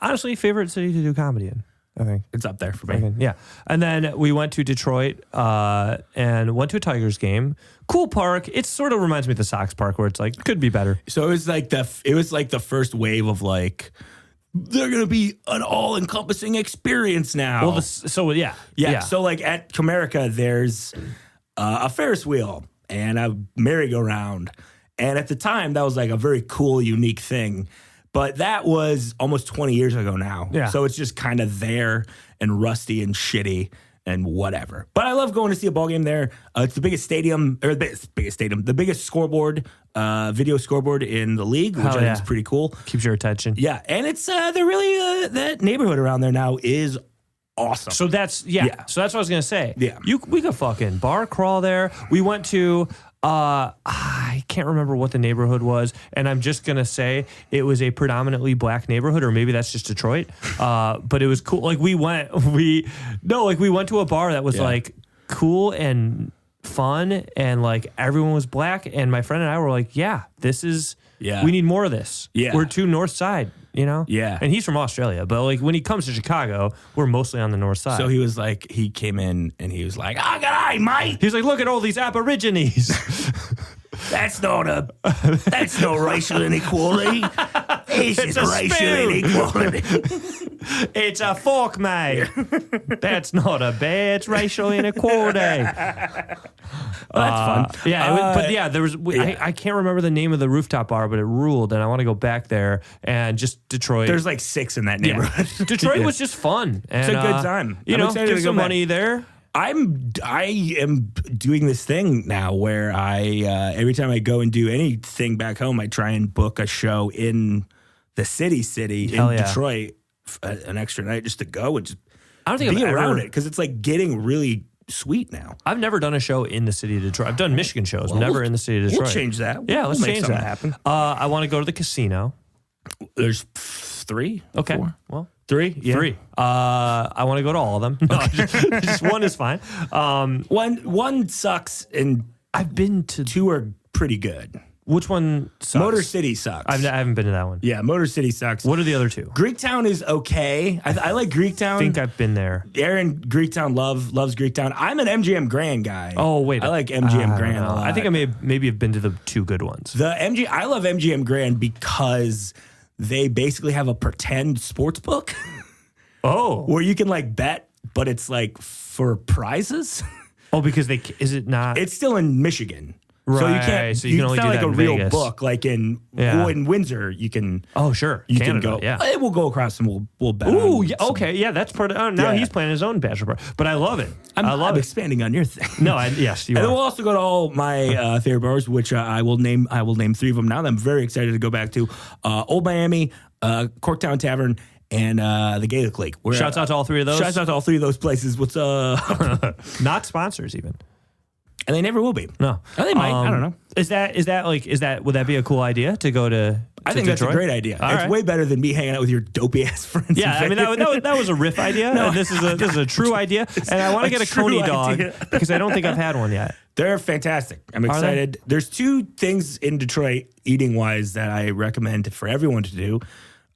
Honestly, favorite city to do comedy in. I think it's up there for me. Yeah. And then we went to Detroit and went to a Tigers game. Cool park. It sort of reminds me of the Sox park where it's like, could be better. So it was like the first wave of like, they're going to be an all-encompassing experience now. Well, So like at Comerica, there's a Ferris wheel and a merry-go-round. And at the time, that was like a very cool, unique thing. But that was almost 20 years ago now. Yeah. So it's just kind of there and rusty and shitty and whatever. But I love going to see a ball game there. It's the biggest stadium, or the biggest scoreboard, video scoreboard in the league, which I think is pretty cool. Keeps your attention. Yeah. And it's, they're really, that neighborhood around there now is awesome. So that's, So that's what I was going to say. Yeah. We could fucking bar crawl there. We went to... I can't remember what the neighborhood was, and I'm just gonna say it was a predominantly black neighborhood, or maybe that's just Detroit. But it was cool. Like we went to a bar that was like cool and fun, and like everyone was black, and my friend and I were like, we need more of this. Yeah, we're too north side. You know? Yeah. And he's from Australia, but like when he comes to Chicago, we're mostly on the north side. So he was like, he came in and he was like, "G'day, mate." He's like, "Look at all these Aborigines." That's no racial inequality. It's racial inequality. It's a fork, mate. That's not a bear. It's racial inequality. That's fun. There was. I can't remember the name of the rooftop bar, but it ruled, and I want to go back there and just Detroit. There's like 6 in that neighborhood. Yeah. Detroit was just fun. And, it's a good time. Give some money there. I am doing this thing now where I every time I go and do anything back home, I try and book a show in the city in Detroit, an extra night just to go and just be around it because it's like getting really sweet now. I've never done a show in the city of Detroit. I've done Michigan shows, never in the city of Detroit. We'll change that. Yeah, let's change that. Happen. I want to go to the casino. There's 3. Okay, 4. well. 3? Yeah. 3. I want to go to all of them. No, just one is fine. One sucks, and I've been to 2 are pretty good. Which one sucks? Motor City sucks. I haven't been to that one. Yeah, Motor City sucks. What are the other two? Greektown is okay. I like Greektown. I think I've been there. Aaron Greektown loves Greektown. I'm an MGM Grand guy. Oh, wait. I like MGM Grand a lot. I think I maybe have been to the two good ones. I love MGM Grand because they basically have a pretend sports book. Oh. Where you can like bet, but it's like for prizes. Oh, because is it not? It's still in Michigan. Right, so you can't. So you can only it's do not that like a in real Vegas. book, like in Windsor. You can. Oh, sure. You Canada, can go. Yeah. We'll go across and we'll bet. Ooh, yeah, okay, yeah. That's part of. Oh, now he's planning his own bachelor party, but I love it. I'm expanding on your thing. No, yes, you and are. then we'll also go to all my favorite bars, which I will name. I will name 3 of them now. That I'm very excited to go back to Old Miami, Corktown Tavern, and the Gaelic Lake. Shouts out to all 3 of those. Shouts out to all 3 of those places. What's up? Not sponsors even. And they never will be. No. Oh, they might. I don't know. Would that be a cool idea to go to I think Detroit? that's a great idea. All it's right. way better than me hanging out with your dopey ass friends. Yeah, I mean that was a riff idea. No, and this is a true idea, and I want to get a Coney dog because I don't think I've had one yet. They're fantastic. I'm excited. There's 2 things in Detroit eating wise that I recommend for everyone to do.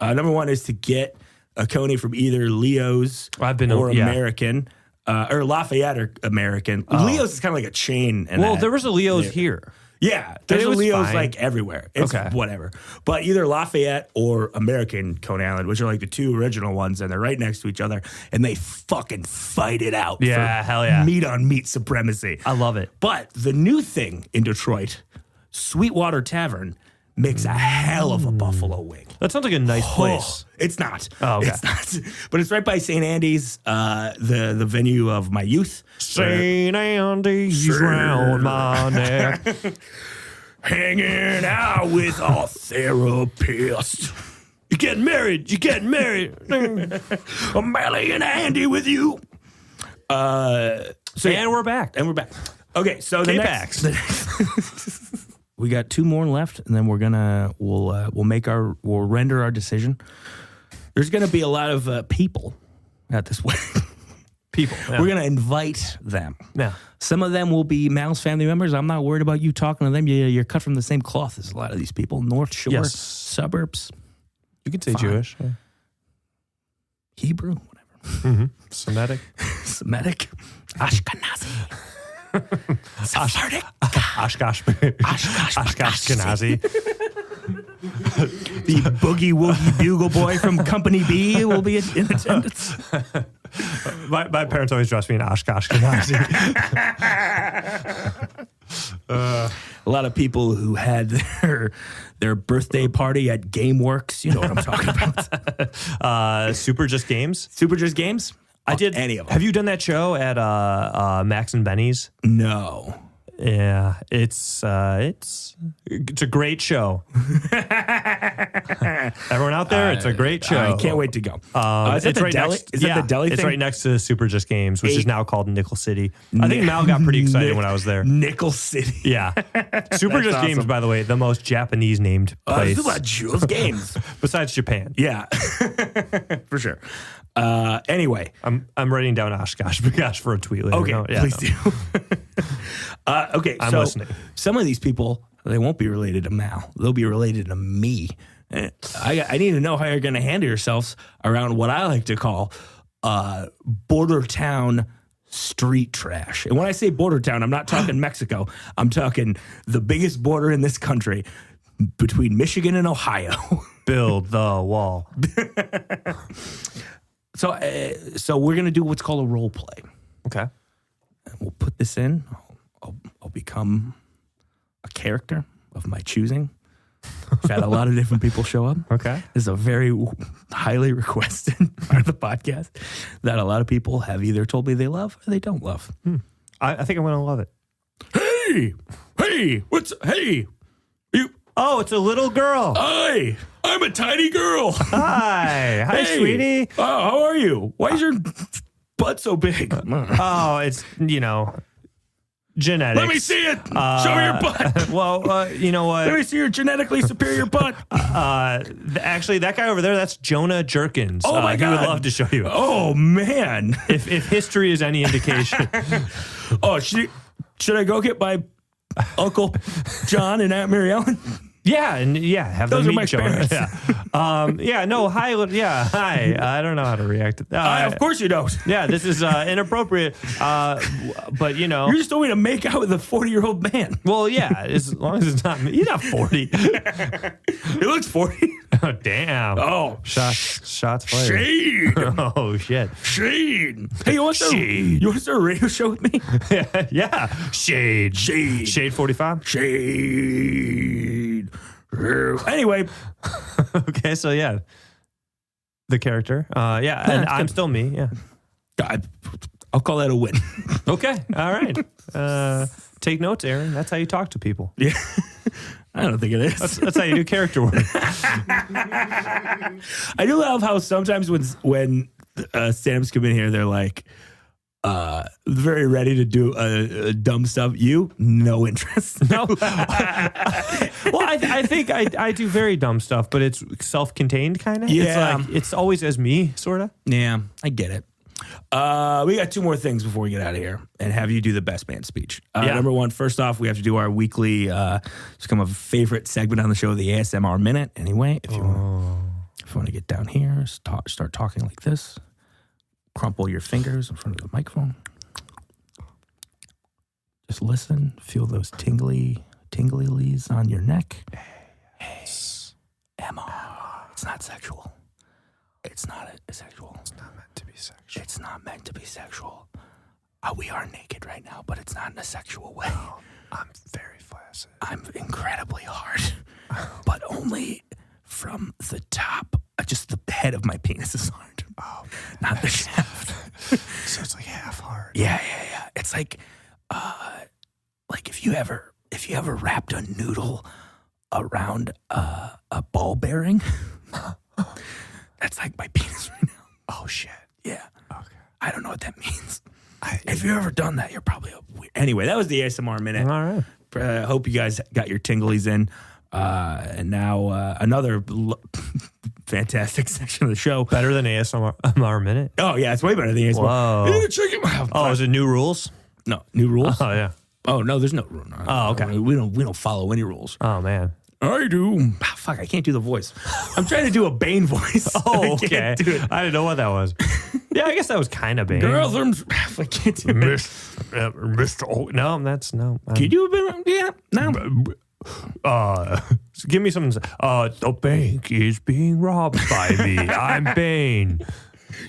Number 1 is to get a Coney from either Leo's or American. Or Lafayette or American. Leo's is kind of like a chain. There was a Leo's here. Yeah, there's a Leo's fine. like everywhere. It's whatever. But either Lafayette or American Coney Island, which are like the 2 original ones, and they're right next to each other, and they fucking fight it out. Yeah, for hell yeah. Meat on meat supremacy. I love it. But the new thing in Detroit, Sweetwater Tavern, makes a hell of a buffalo wing. That sounds like a nice place. It's not. Oh, okay. It's not. But it's right by St. Andy's, the venue of my youth. St. Andy's round my neck. Hanging out with a therapist. You're getting married. I'm Melly and Andy with you. And we're back. Okay, so the next we got 2 more left, and then we'll render our decision. There's gonna be a lot of people at this wedding. People. Yeah. We're gonna invite them. Yeah. Some of them will be Mal's family members. I'm not worried about you talking to them. You're cut from the same cloth as a lot of these people. North Shore suburbs. You could say Jewish. Yeah. Hebrew, whatever. Mm-hmm. Semitic. Ashkenazi. Sephardic. Ashkenazi. The Boogie Woogie Bugle Boy from Company B will be in attendance. My parents always dressed me in Ashkenazi. A lot of people who had their birthday party at GameWorks. You know what I'm talking about. Super Just Games? Super Just Games? I did. Any of them. Have you done that show at Max and Benny's? No. Yeah, it's a great show. Everyone out there, it's a great show. I can't wait to go. Is it right deli? next? Is it the deli It's thing? right next to Super Just Games, which is now called Nickel City. I think Mal got pretty excited when I was there. Nickel City. Yeah, Super Just Games, by the way, the most Japanese named place. This is about Jules Games. Besides Japan. Yeah, for sure. Anyway, I'm writing down Oshkosh for a tweet later. Okay, please do. Okay, I'm so listening. Some of these people, they won't be related to Mal. They'll be related to me. I need to know how you're going to handle yourselves around what I like to call border town street trash. And when I say border town, I'm not talking Mexico. I'm talking the biggest border in this country between Michigan and Ohio. Build the wall. So we're going to do what's called a role play. Okay. And we'll put this in. I'll become a character of my choosing. I've had a lot of different people show up. Okay. This is a very highly requested part of the podcast that a lot of people have either told me they love or they don't love. I think I'm going to love it. Hey, you. Oh, it's a little girl. Hi, I'm a tiny girl. Hi, Hey. sweetie. Oh, how are you? Why is your butt so big? Oh, it's, genetics. Let me see it. Show me your butt. Well, you know what? Let me see your genetically superior butt. Actually, that guy over there, that's Jonah Jerkins. Oh, my God. He would love to show you. Oh, man. If history is any indication. Oh, should I go get my Uncle John and Aunt Mary Ellen. Yeah, and have Those them are my meet Jonah. parents. Hi. I don't know how to react. Of course you don't. Yeah, this is inappropriate. But You just told me to make out with a 40-year-old man. well, yeah, as long as it's not me. You're not 40. He looks 40. Oh, damn. Oh, Shots fired. shade. Oh, shit. Shade. Hey, you want to start a radio show with me? Yeah. Shade. Shade 45. Shade. Anyway. Okay, so yeah. The character. And I'm still me. Yeah. I'll call that a win. Okay. All right. Take notes, Aaron. That's how you talk to people. Yeah. I don't think it is. That's how you do character work. I do love how sometimes when stand-ups come in here, they're like very ready to do dumb stuff. You, no interest. No. Well, I think I do very dumb stuff, but it's self-contained kind of. Yeah. It's always as me, sort of. Yeah, I get it. We got two more things before we get out of here and have you do the best man speech. Number one, first off, we have to do our weekly, it's become a favorite segment on the show, the ASMR Minute. Anyway, if you want to get down here, start talking like this, crumple your fingers in front of the microphone. Just listen, feel those tinglies on your neck. ASMR. It's not sexual. It's not sexual. It's not meant to be sexual. It's not meant to be sexual. We are naked right now, but it's not in a sexual way. No, I'm very flaccid. I'm incredibly hard, but only from the top. Just the head of my penis is hard. Oh, not the shaft. So it's like half hard. Yeah. It's like if you ever wrapped a noodle around a ball bearing. That's like my penis right now. Oh, shit. Yeah. Okay. I don't know what that means. If you've ever done that, you're probably Anyway, that was the ASMR Minute. All right. Hope you guys got your tinglies in. And now another fantastic section of the show. Better than ASMR Minute? Oh, yeah. It's way better than ASMR. Whoa. Oh, is it new rules? No. New rules? Oh, yeah. Oh, no, there's no rule. No, oh, okay. We don't follow any rules. Oh, man. I do. Fuck, I can't do the voice. I'm trying to do a Bane voice. Oh, okay. I didn't know what that was. Yeah, I guess that was kind of Bane. Girls, I can't do it. Mr. Oh, no, that's no. Can you do a bit? Yeah, no. Give me something. The bank is being robbed by me. I'm Bane.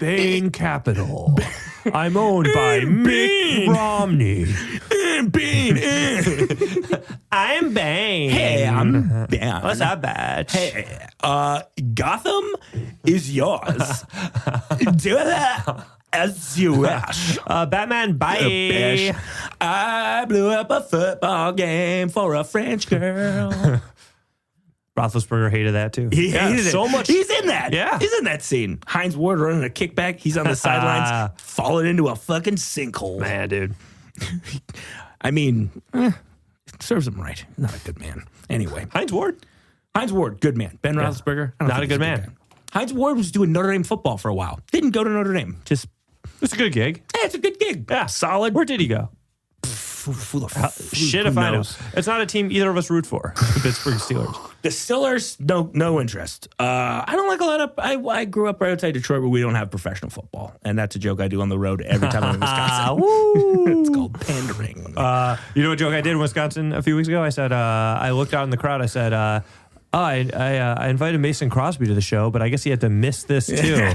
Bane Capital. I'm owned by Mitt Romney. Bane. I'm Bane. Hey, I'm Bane. What's up, bitch? Hey, Gotham is yours. Do that as you wish. Batman, bye. I blew up a football game for a French girl. Roethlisberger hated that too. He hated it so much. He's in that. Yeah. He's in that scene. Heinz Ward running a kickback. He's on the sidelines, falling into a fucking sinkhole. Man, dude. I mean, serves him right. Not a good man. Anyway. Heinz Ward, good man. Ben Roethlisberger, not a good man. Heinz Ward was doing Notre Dame football for a while. Didn't go to Notre Dame. Just, it's a good gig. Yeah, it's a good gig. Yeah. Solid. Where did he go? Shit if I know. It's not a team either of us root for. The Pittsburgh Steelers. The Steelers, no interest. I don't like a lot of. I grew up right outside Detroit where we don't have professional football, and that's a joke I do on the road every time I'm in Wisconsin. It's called pandering. You know what joke I did in Wisconsin a few weeks ago? I said I looked out in the crowd. I said, I invited Mason Crosby to the show, but I guess he had to miss this too.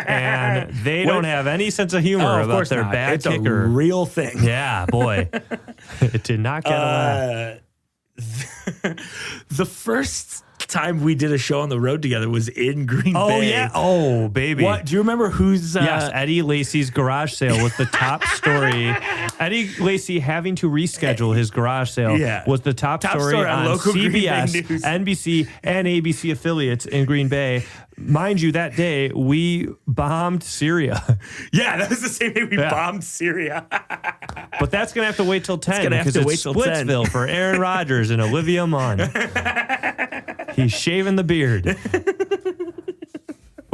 And they don't have any sense of humor about their bad kicker. It's a real thing. Yeah, boy. It did not get a laugh. The first time we did a show on the road together was in Green Bay. Oh, yeah. Oh, baby. What? Do you remember who's... yes, Eddie Lacy's garage sale was the top story. Eddie Lacy having to reschedule his garage sale was the top story on local CBS, NBC, and ABC affiliates in Green Bay. Mind you, that day, we bombed Syria. Yeah, that was the same day we bombed Syria. But that's going to have to wait till 10 because it's Splitsville for Aaron Rodgers and Olivia Munn. He's shaving the beard.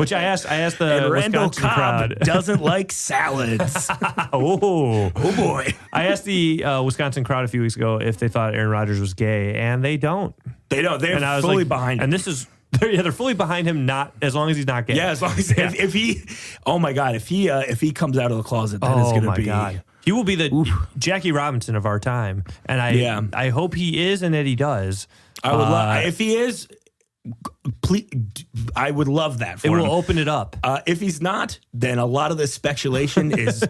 Which I asked the and Randall Wisconsin Cobb crowd. doesn't like salads. Oh boy. I asked the Wisconsin crowd a few weeks ago if they thought Aaron Rodgers was gay, and they don't. They don't. They're And I was fully like, behind him. And this is they're fully behind him. Not as long as he's not gay. Yeah, as long as if he, oh my God, if he comes out of the closet, that is going to be. God. He will be the Jackie Robinson of our time, and I hope he is, and that he does. I would love if he is. Please, I would love that for him. It will open it up. If he's not, then a lot of this speculation is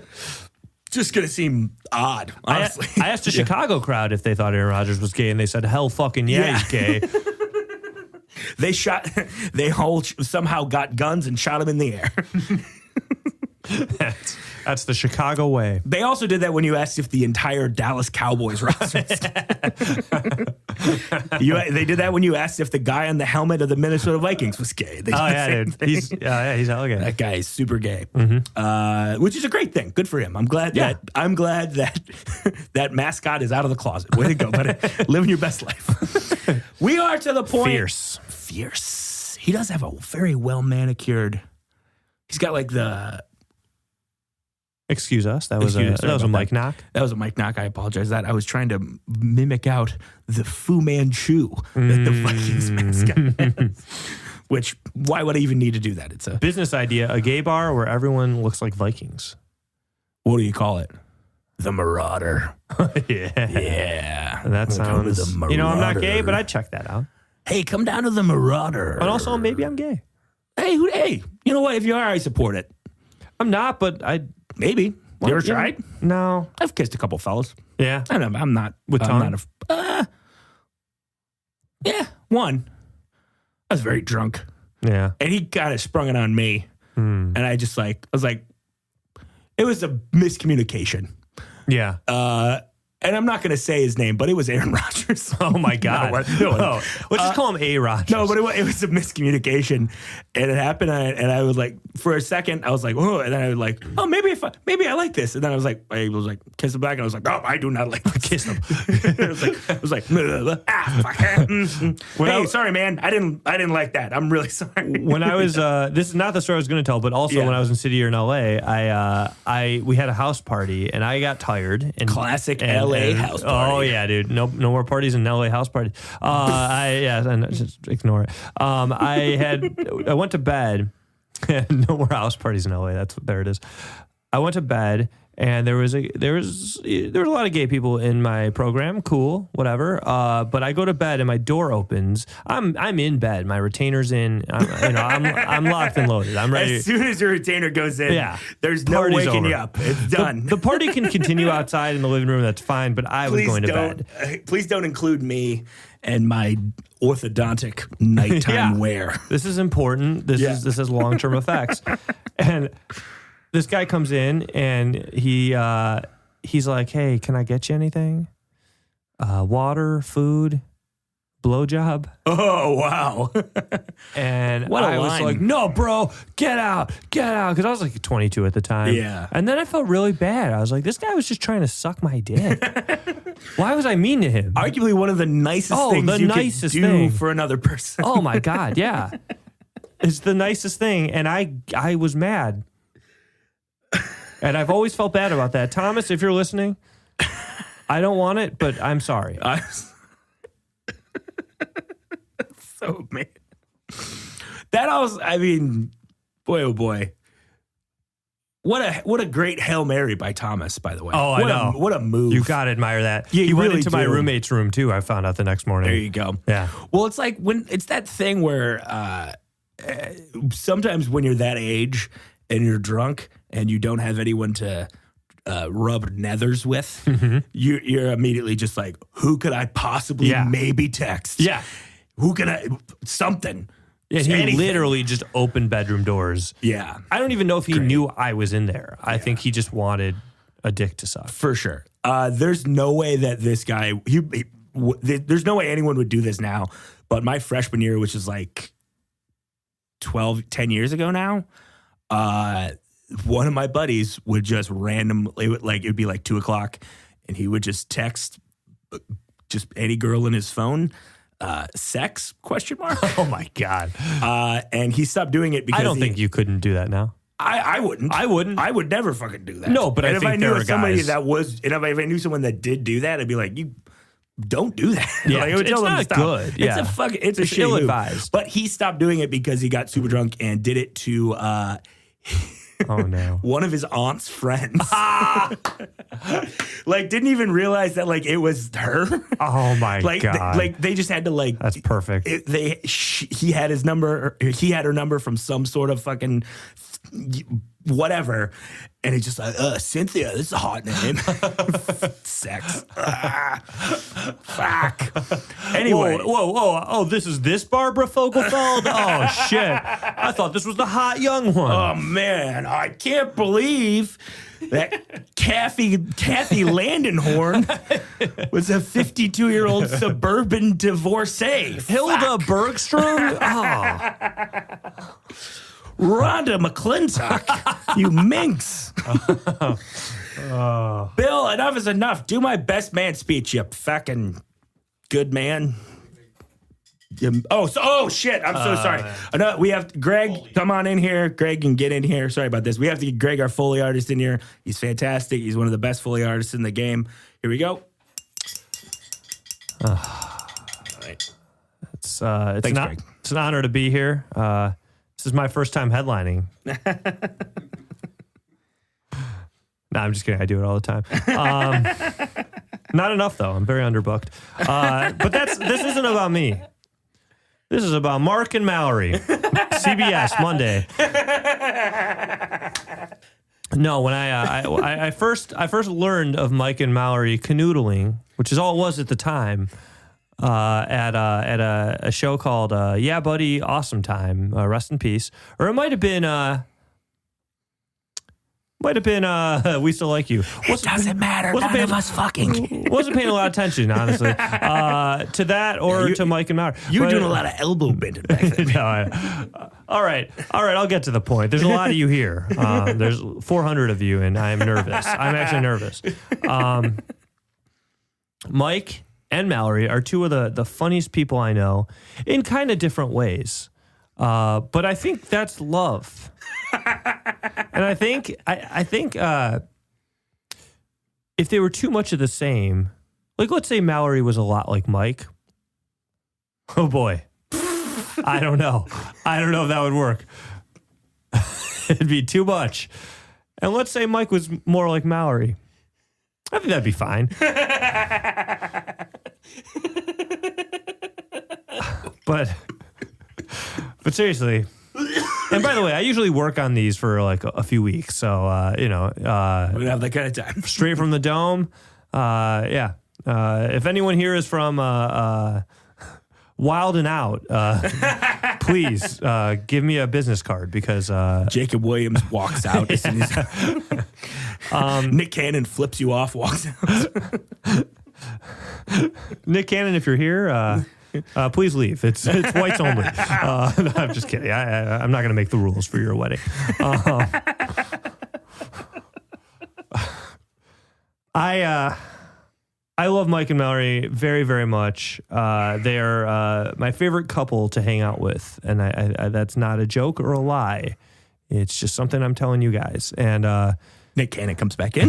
just going to seem odd. Honestly, I asked the Chicago crowd if they thought Aaron Rodgers was gay, and they said, "Hell, fucking yeah. He's gay." They all somehow got guns and shot him in the air. That's the Chicago way. They also did that when you asked if the entire Dallas Cowboys roster was gay. They did that when you asked if the guy on the helmet of the Minnesota Vikings was gay. Dude. He's hella gay. That guy is super gay, which is a great thing. Good for him. I'm glad that that mascot is out of the closet. Way to go, buddy. Living your best life. We are to the point. Fierce. He does have a very well manicured. He's got like the. Excuse us. That was a mic knock. That was a mic knock. I apologize. That I was trying to mimic out the Fu Manchu that the Vikings mascot has. Which, why would I even need to do that? It's a business idea. A gay bar where everyone looks like Vikings. What do you call it? The Marauder. Yeah. That sounds. I'm not gay, but I'd check that out. Hey, come down to the Marauder. But also, maybe I'm gay. Hey, you know what? If you are, I support it. I'm not, but I. Maybe. You ever tried? No. I've kissed a couple fellas. Yeah. I don't know. I'm not. With tongue? Yeah, one. I was very drunk. Yeah. And he kind of sprung it on me. And I was like, it was a miscommunication. Yeah. And I'm not going to say his name, but it was Aaron Rodgers. Oh, my God. Let's just call him A. Rodgers. No, but it was a miscommunication. And it happened, and I was like, for a second, I was like, oh, and then I was like, oh, maybe I like this. And then I was like, kiss him back, and I was like, no, I do not like this. Kiss him. I was like, hey, sorry, man. I didn't like that. I'm really sorry. When I was, this is not the story I was going to tell, but also when I was in City in LA, we had a house party, and I got tired. And classic LA house party. Oh yeah, dude. No more parties in LA house party. Just ignore it. I went to bed. No more house parties in LA. There it is. I went to bed, and there was a lot of gay people in my program. Cool, whatever. But I go to bed and my door opens. I'm in bed. My retainer's in. I'm locked and loaded. I'm ready. As soon as your retainer goes in, there's no waking you up. It's done. The party can continue outside in the living room. That's fine. But I was going to bed. Please don't include me and my orthodontic nighttime wear. This is important. This has long-term effects. And this guy comes in and he's like, hey, can I get you anything? Water, food, blowjob. Oh, wow. And what I was like, no, bro, get out. Because I was like 22 at the time. Yeah. And then I felt really bad. I was like, this guy was just trying to suck my dick. Why was I mean to him? Arguably one of the nicest things you could do for another person. Oh, my God, yeah. It's the nicest thing. And I was mad. And I've always felt bad about that. Thomas, if you're listening, I don't want it, but I'm sorry. So, man. Boy, oh boy. What a great Hail Mary by Thomas, by the way. Oh, I know. What a move. You got to admire that. Yeah, he went into my roommate's room, too, I found out the next morning. There you go. Yeah. Well, it's like it's that thing where sometimes when you're that age and you're drunk and you don't have anyone to rub nethers with, you're immediately just like, who could I possibly maybe text? Yeah. Who can I, something. Yeah, he literally just opened bedroom doors. Yeah. I don't even know if he knew I was in there. I think he just wanted a dick to suck. For sure. There's no way that this guy, there's no way anyone would do this now. But my freshman year, which is like 10 years ago now, one of my buddies would just randomly, it'd be like 2:00, and he would just text just any girl in his phone. sex ? Oh my God. And he stopped doing it because I don't think you couldn't do that now. I wouldn't. I wouldn't. I would never fucking do that. No, but and I if think I knew there are somebody guys. that was, and if I knew someone that did do that, I'd be like, you don't do that. Yeah, like, I would it's tell them to not stop. good. Yeah. It's a shitty move. ill-advised. But he stopped doing it because he got super drunk and did it to Oh no. one of his aunt's friends. Like, didn't even realize that like it was her. Oh my like, God. they just had to like. That's perfect. He had his number. He had her number from some sort of fucking whatever, and he's just like, Cynthia, this is a hot name. Sex. Fuck. Anyway. Whoa. Oh, this is this Barbara Fogelfeld? Oh, shit. I thought this was the hot young one. Oh, man. I can't believe that Kathy Landenhorn was a 52-year-old suburban divorcee. Hilda Bergstrom? Oh. Rhonda McClintock, you minx. Bill, enough is enough. Do my best man speech, you fucking good man. Oh shit! I'm so sorry. We have Greg. Come on in here. Greg can get in here. Sorry about this. We have to get Greg, our Foley artist, in here. He's fantastic. He's one of the best Foley artists in the game. Here we go. All right. Thanks, Greg. It's an honor to be here. This is my first time headlining. No, I'm just kidding. I do it all the time. Not enough, though. I'm very underbooked. But this isn't about me. This is about Mark and Mallory. CBS, Monday. No, when I first learned of Mike and Mallory canoodling, which is all it was at the time, at a show called Yeah Buddy Awesome Time, rest in peace, or it might have been We Still Like You. It doesn't matter. None of us fucking. Wasn't paying a lot of attention, honestly, to that or to Mike and Mallory. You were doing a lot of elbow bending back then. No, all right. I'll get to the point. There's a lot of you here. There's 400 of you, and I'm nervous. I'm actually nervous. Mike and Mallory are two of the funniest people I know in kind of different ways. But I think that's love. And I think if they were too much of the same, like let's say Mallory was a lot like Mike. Oh boy. I don't know if that would work. It'd be too much. And let's say Mike was more like Mallory. I think that'd be fine. But seriously. And by the way, I usually work on these for like a few weeks. So, We don't have that kind of time. Straight from the dome. Yeah. If anyone here is from Wild and Out, please give me a business card because Jacob Williams walks out as soon as Nick Cannon flips you off, walks out. Nick Cannon, if you're here, please leave. It's whites only. No, I'm just kidding. I'm not going to make the rules for your wedding. I love Mike and Mallory very, very much. They are my favorite couple to hang out with, and I that's not a joke or a lie. It's just something I'm telling you guys. And Nick Cannon comes back in.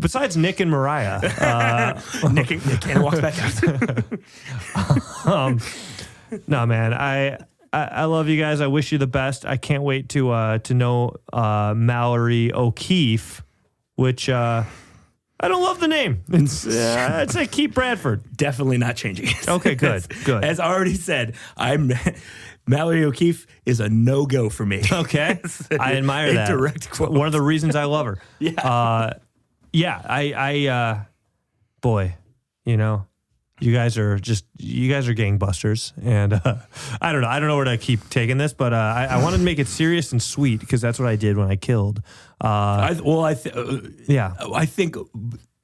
Besides Nick and Mariah, Nick Cannon walks back out. No, man, I love you guys. I wish you the best. I can't wait to know Mallory O'Keefe, which I don't love the name. It's like Keith Bradford. Definitely not changing it. Okay, good. As already said, Mallory O'Keefe is a no-go for me. Okay. I admire that. Direct quote. One of the reasons I love her. Yeah. I boy, you guys are gangbusters. And I don't know where to keep taking this, but I wanted to make it serious and sweet because that's what I did when I killed. I think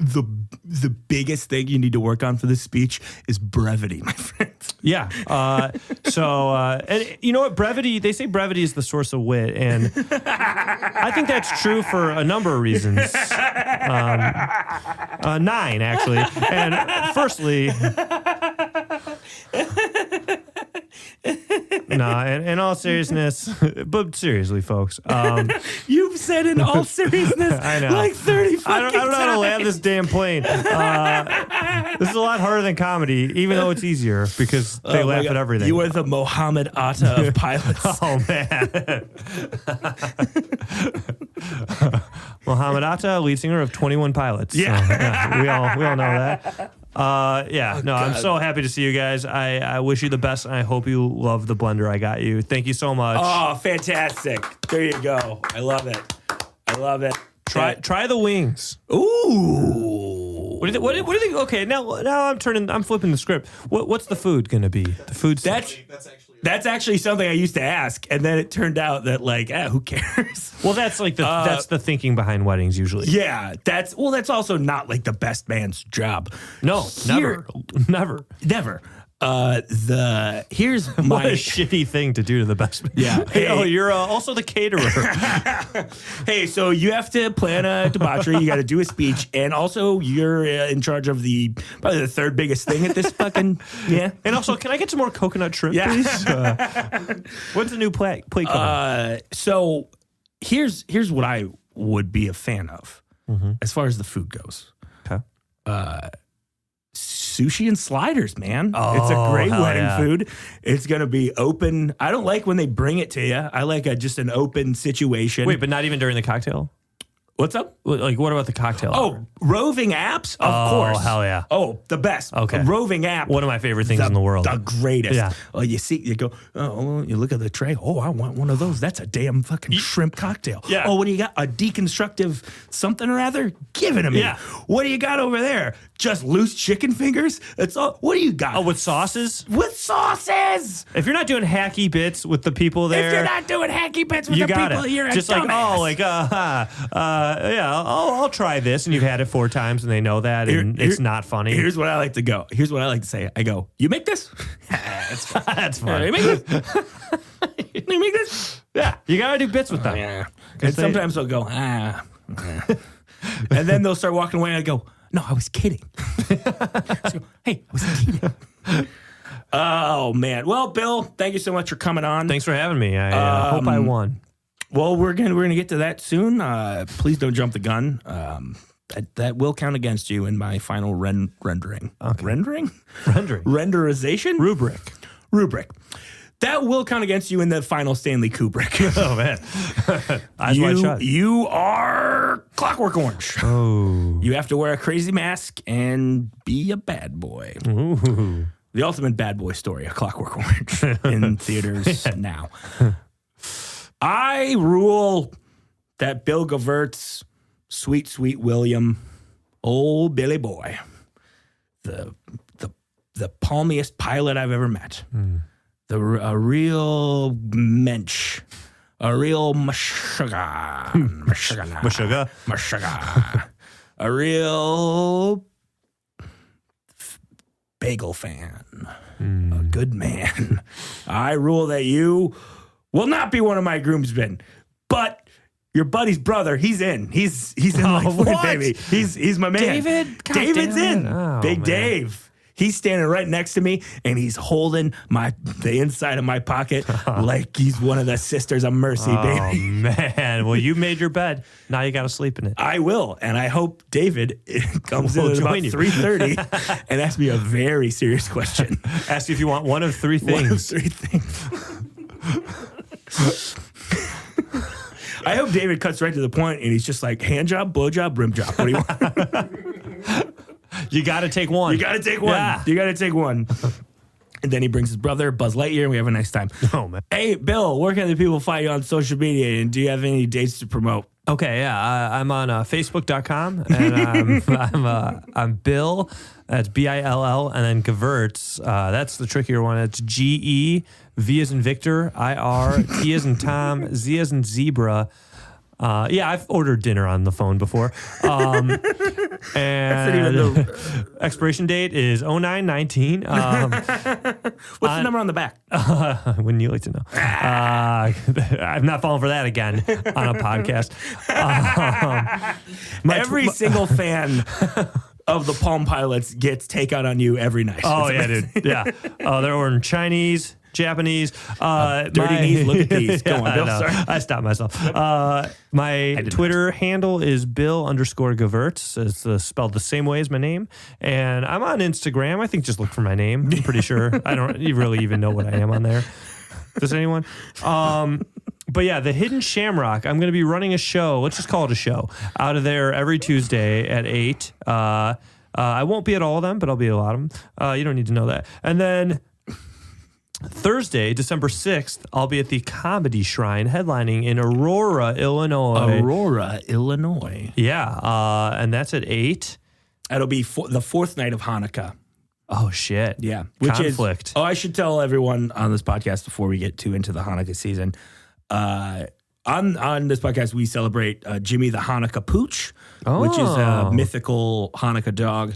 the biggest thing you need to work on for this speech is brevity, my friend. Yeah. And you know what? Brevity, they say brevity is the source of wit. And I think that's true for a number of reasons. 9, actually. And firstly, In all seriousness, but seriously, folks. You've said in all seriousness I know. like 30 fucking I don't know how to times. land this damn plane. This is a lot harder than comedy, even though it's easier because they laugh at everything. You are the Mohammed Atta of pilots. Oh, man. Mohammed Atta, lead singer of 21 Pilots. Yeah. So, yeah, we all know that. I'm so happy to see you guys. I wish you the best, and I hope you love the blender I got you. Thank you so much. Oh, fantastic. There you go. I love it. Try the wings. Ooh. What do you think? Okay, now I'm flipping the script. What's the food gonna be? The food. That's actually something I used to ask, and then it turned out that who cares? Well, that's like that's the thinking behind weddings usually. Yeah, that's also not like the best man's job. No, never. Here's What my a shitty thing to do to the best man. Yeah. Hey, you're also the caterer. Hey, so you have to plan a debauchery. You got to do a speech, and also you're in charge of probably the third biggest thing at this fucking And also, can I get some more coconut shrimp, please? What's the new plate coming? So here's what I would be a fan of as far as the food goes. Okay. Sushi and sliders, man. It's a great wedding food. It's going to be open. I don't like when they bring it to you. I like just an open situation. Wait, but not even during the cocktail? What's up? Like, what about the cocktail hour? Oh, roving apps? Of course. Oh, hell yeah. Oh, the best. Okay. A roving app. One of my favorite things in the world. The greatest. Yeah. Oh, you go, you look at the tray. Oh, I want one of those. That's a damn fucking shrimp cocktail. Yeah. Oh, when you got a deconstructive something or other, give it to me. Yeah. What do you got over there? Just loose chicken fingers? That's all. What do you got? Oh, with sauces? With sauces. If you're not doing hacky bits with the people there. If you're not doing hacky bits with you the got people, it. you're a Just dumbass. I'll try this, and you've had it 4 times, and they know that, and it's not funny. Here's what I like to go. Here's what I like to say. I go, you make this? That's fine. That's fine. You make this? You make this? Yeah, you gotta do bits with them. Yeah. And sometimes they'll go, and then they'll start walking away, and I go, no, I was kidding. So, hey, I was kidding. Oh, man. Well, Bill, thank you so much for coming on. Thanks for having me. I hope I won. Well, we're gonna get to that soon. Please don't jump the gun. That will count against you in my final rendering. Okay. Rendering? Renderization? Rubric. That will count against you in the final Stanley Kubrick. Oh, man. Eyes wide shut. You are Clockwork Orange. Oh. You have to wear a crazy mask and be a bad boy. Ooh. The ultimate bad boy story, A Clockwork Orange, in theaters now. I rule that Bill Gevirtz, sweet William, old Billy Boy, the palmiest pilot I've ever met, a real mensch, a real mashuga, a real bagel fan, a good man. I rule that you will not be one of my groomsmen, but your buddy's brother, he's in. He's in what? baby. He's my man. David? God David's damn it. in. Oh, Big man. Dave. He's standing right next to me, and he's holding the inside of my pocket like he's one of the sisters of mercy, baby. Oh, man. Well, you made your bed. Now you got to sleep in it. I will, and I hope David comes in at about 3:30 and asks me a very serious question. Ask you if you want one of 3 things. One of 3 things. I hope David cuts right to the point, and he's just like, hand job, blow job, rim job. What do you want? You got to take one. You got to take one. Yeah. You got to take one. And then he brings his brother, Buzz Lightyear, and we have a nice time. Oh, man. Hey, Bill, where can the people find you on social media, and do you have any dates to promote? Okay, yeah. I'm on Facebook.com, and I'm Bill. That's Bill, and then Gevirtz. That's the trickier one. It's GE, V as in Victor, IR, T as in Tom, Z as in Zebra. Yeah, I've ordered dinner on the phone before. And expiration date is 09/19. What's the number on the back? Wouldn't you like to know? I'm not falling for that again on a podcast. Every single fan of the Palm Pilots gets takeout on you every night. Oh, yeah, dude. Yeah. Oh, they're ordering Chinese, Japanese. Dirty knees, look at these. Go on, Bill. Sorry. I stopped myself. My Twitter handle is Bill_Gevirtz. It's spelled the same way as my name. And I'm on Instagram. I think just look for my name. I'm pretty sure. I don't really even know what I am on there. Does anyone? But yeah, the Hidden Shamrock. I'm going to be running a show. Let's just call it a show out of there every Tuesday at 8. I won't be at all of them, but I'll be at a lot of them. You don't need to know that. And then Thursday, December 6th, I'll be at the Comedy Shrine headlining in Aurora, Illinois. Yeah. And that's at 8. That'll be the fourth night of Hanukkah. Oh, shit. Yeah. Conflict. I should tell everyone on this podcast before we get too into the Hanukkah season. On this podcast, we celebrate Jimmy the Hanukkah Pooch, which is a mythical Hanukkah dog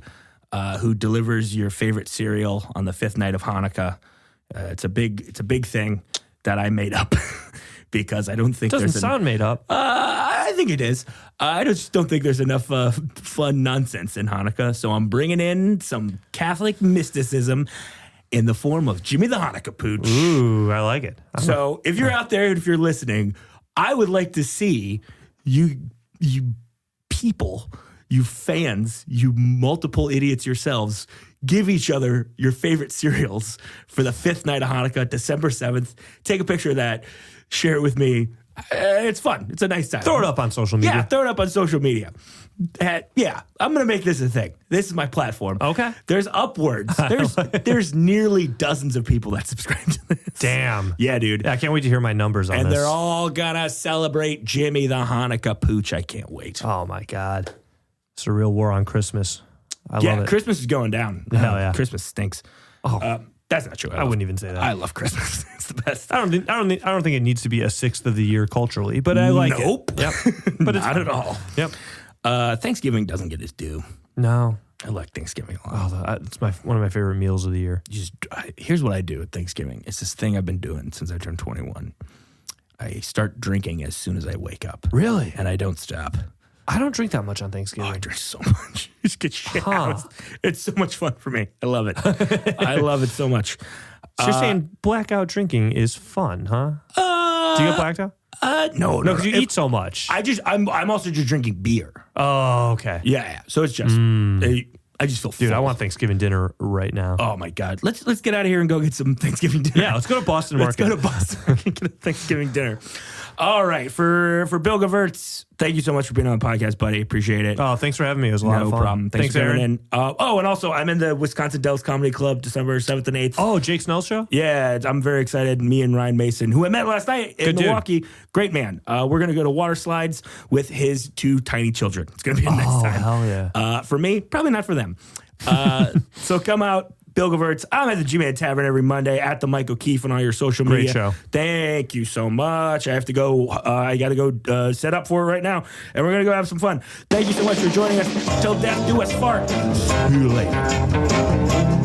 who delivers your favorite cereal on the fifth night of Hanukkah. It's a big thing that I made up because I don't think doesn't sound made up. I think it is. I just don't think there's enough fun nonsense in Hanukkah, so I'm bringing in some Catholic mysticism in the form of Jimmy the Hanukkah Pooch. Ooh, I like it. So if you're out there and if you're listening, I would like to see you people, you fans, you multiple idiots yourselves, give each other your favorite cereals for the fifth night of Hanukkah, December 7th. Take a picture of that. Share it with me. It's fun. It's a nice time. Throw it up on social media. Yeah, throw it up on social media. Yeah, I'm going to make this a thing. This is my platform. Okay. There's upwards. There's nearly dozens of people that subscribe to this. Damn. Yeah, dude. I can't wait to hear my numbers on this. And they're all going to celebrate Jimmy the Hanukkah Pooch. I can't wait. Oh, my God. It's a real war on Christmas. I love it. Christmas is going down. Hell yeah. Christmas stinks. Oh. That's not true. I wouldn't even say that. I love Christmas. It's the best. I don't think it needs to be a sixth of the year culturally, but I like it. Yep. But it's not at all. Yep. Thanksgiving doesn't get its due. No. I like Thanksgiving a lot. It's one of my favorite meals of the year. Here's what I do at Thanksgiving. It's this thing I've been doing since I turned 21. I start drinking as soon as I wake up. Really? And I don't stop. I don't drink that much on Thanksgiving. Oh, I drink so much. Just get shit out. It's so much fun for me. I love it. I love it so much. So you're saying blackout drinking is fun, huh? Do you get blacked out? No, because you eat so much. I'm also just drinking beer. Oh, okay. Yeah. So it's just I just feel full. Dude, I want Thanksgiving dinner right now. Oh my God. Let's get out of here and go get some Thanksgiving dinner. Yeah, let's go to Boston Market. Let's go to Boston Market and get a Thanksgiving dinner. All right. For Bill Gevirtz, thank you so much for being on the podcast, buddy. Appreciate it. Oh, thanks for having me. It was a lot of fun. No problem. Thanks for coming Aaron. in. And also, I'm in the Wisconsin Dells Comedy Club December 7th and 8th. Oh, Jake Snell's show? Yeah, I'm very excited. Me and Ryan Mason, who I met last night in Milwaukee. Great man. We're going to go to water slides with his two tiny children. It's going to be a nice time. Hell yeah. For me, probably not for them. So come out. Bill Gevirtz. I'm at the Gman Tavern every Monday at the Mike O'Keefe on all your social media. Great show. Thank you so much. I have to go. I got to go set up for it right now, and we're going to go have some fun. Thank you so much for joining us. Till death do us part. See you later.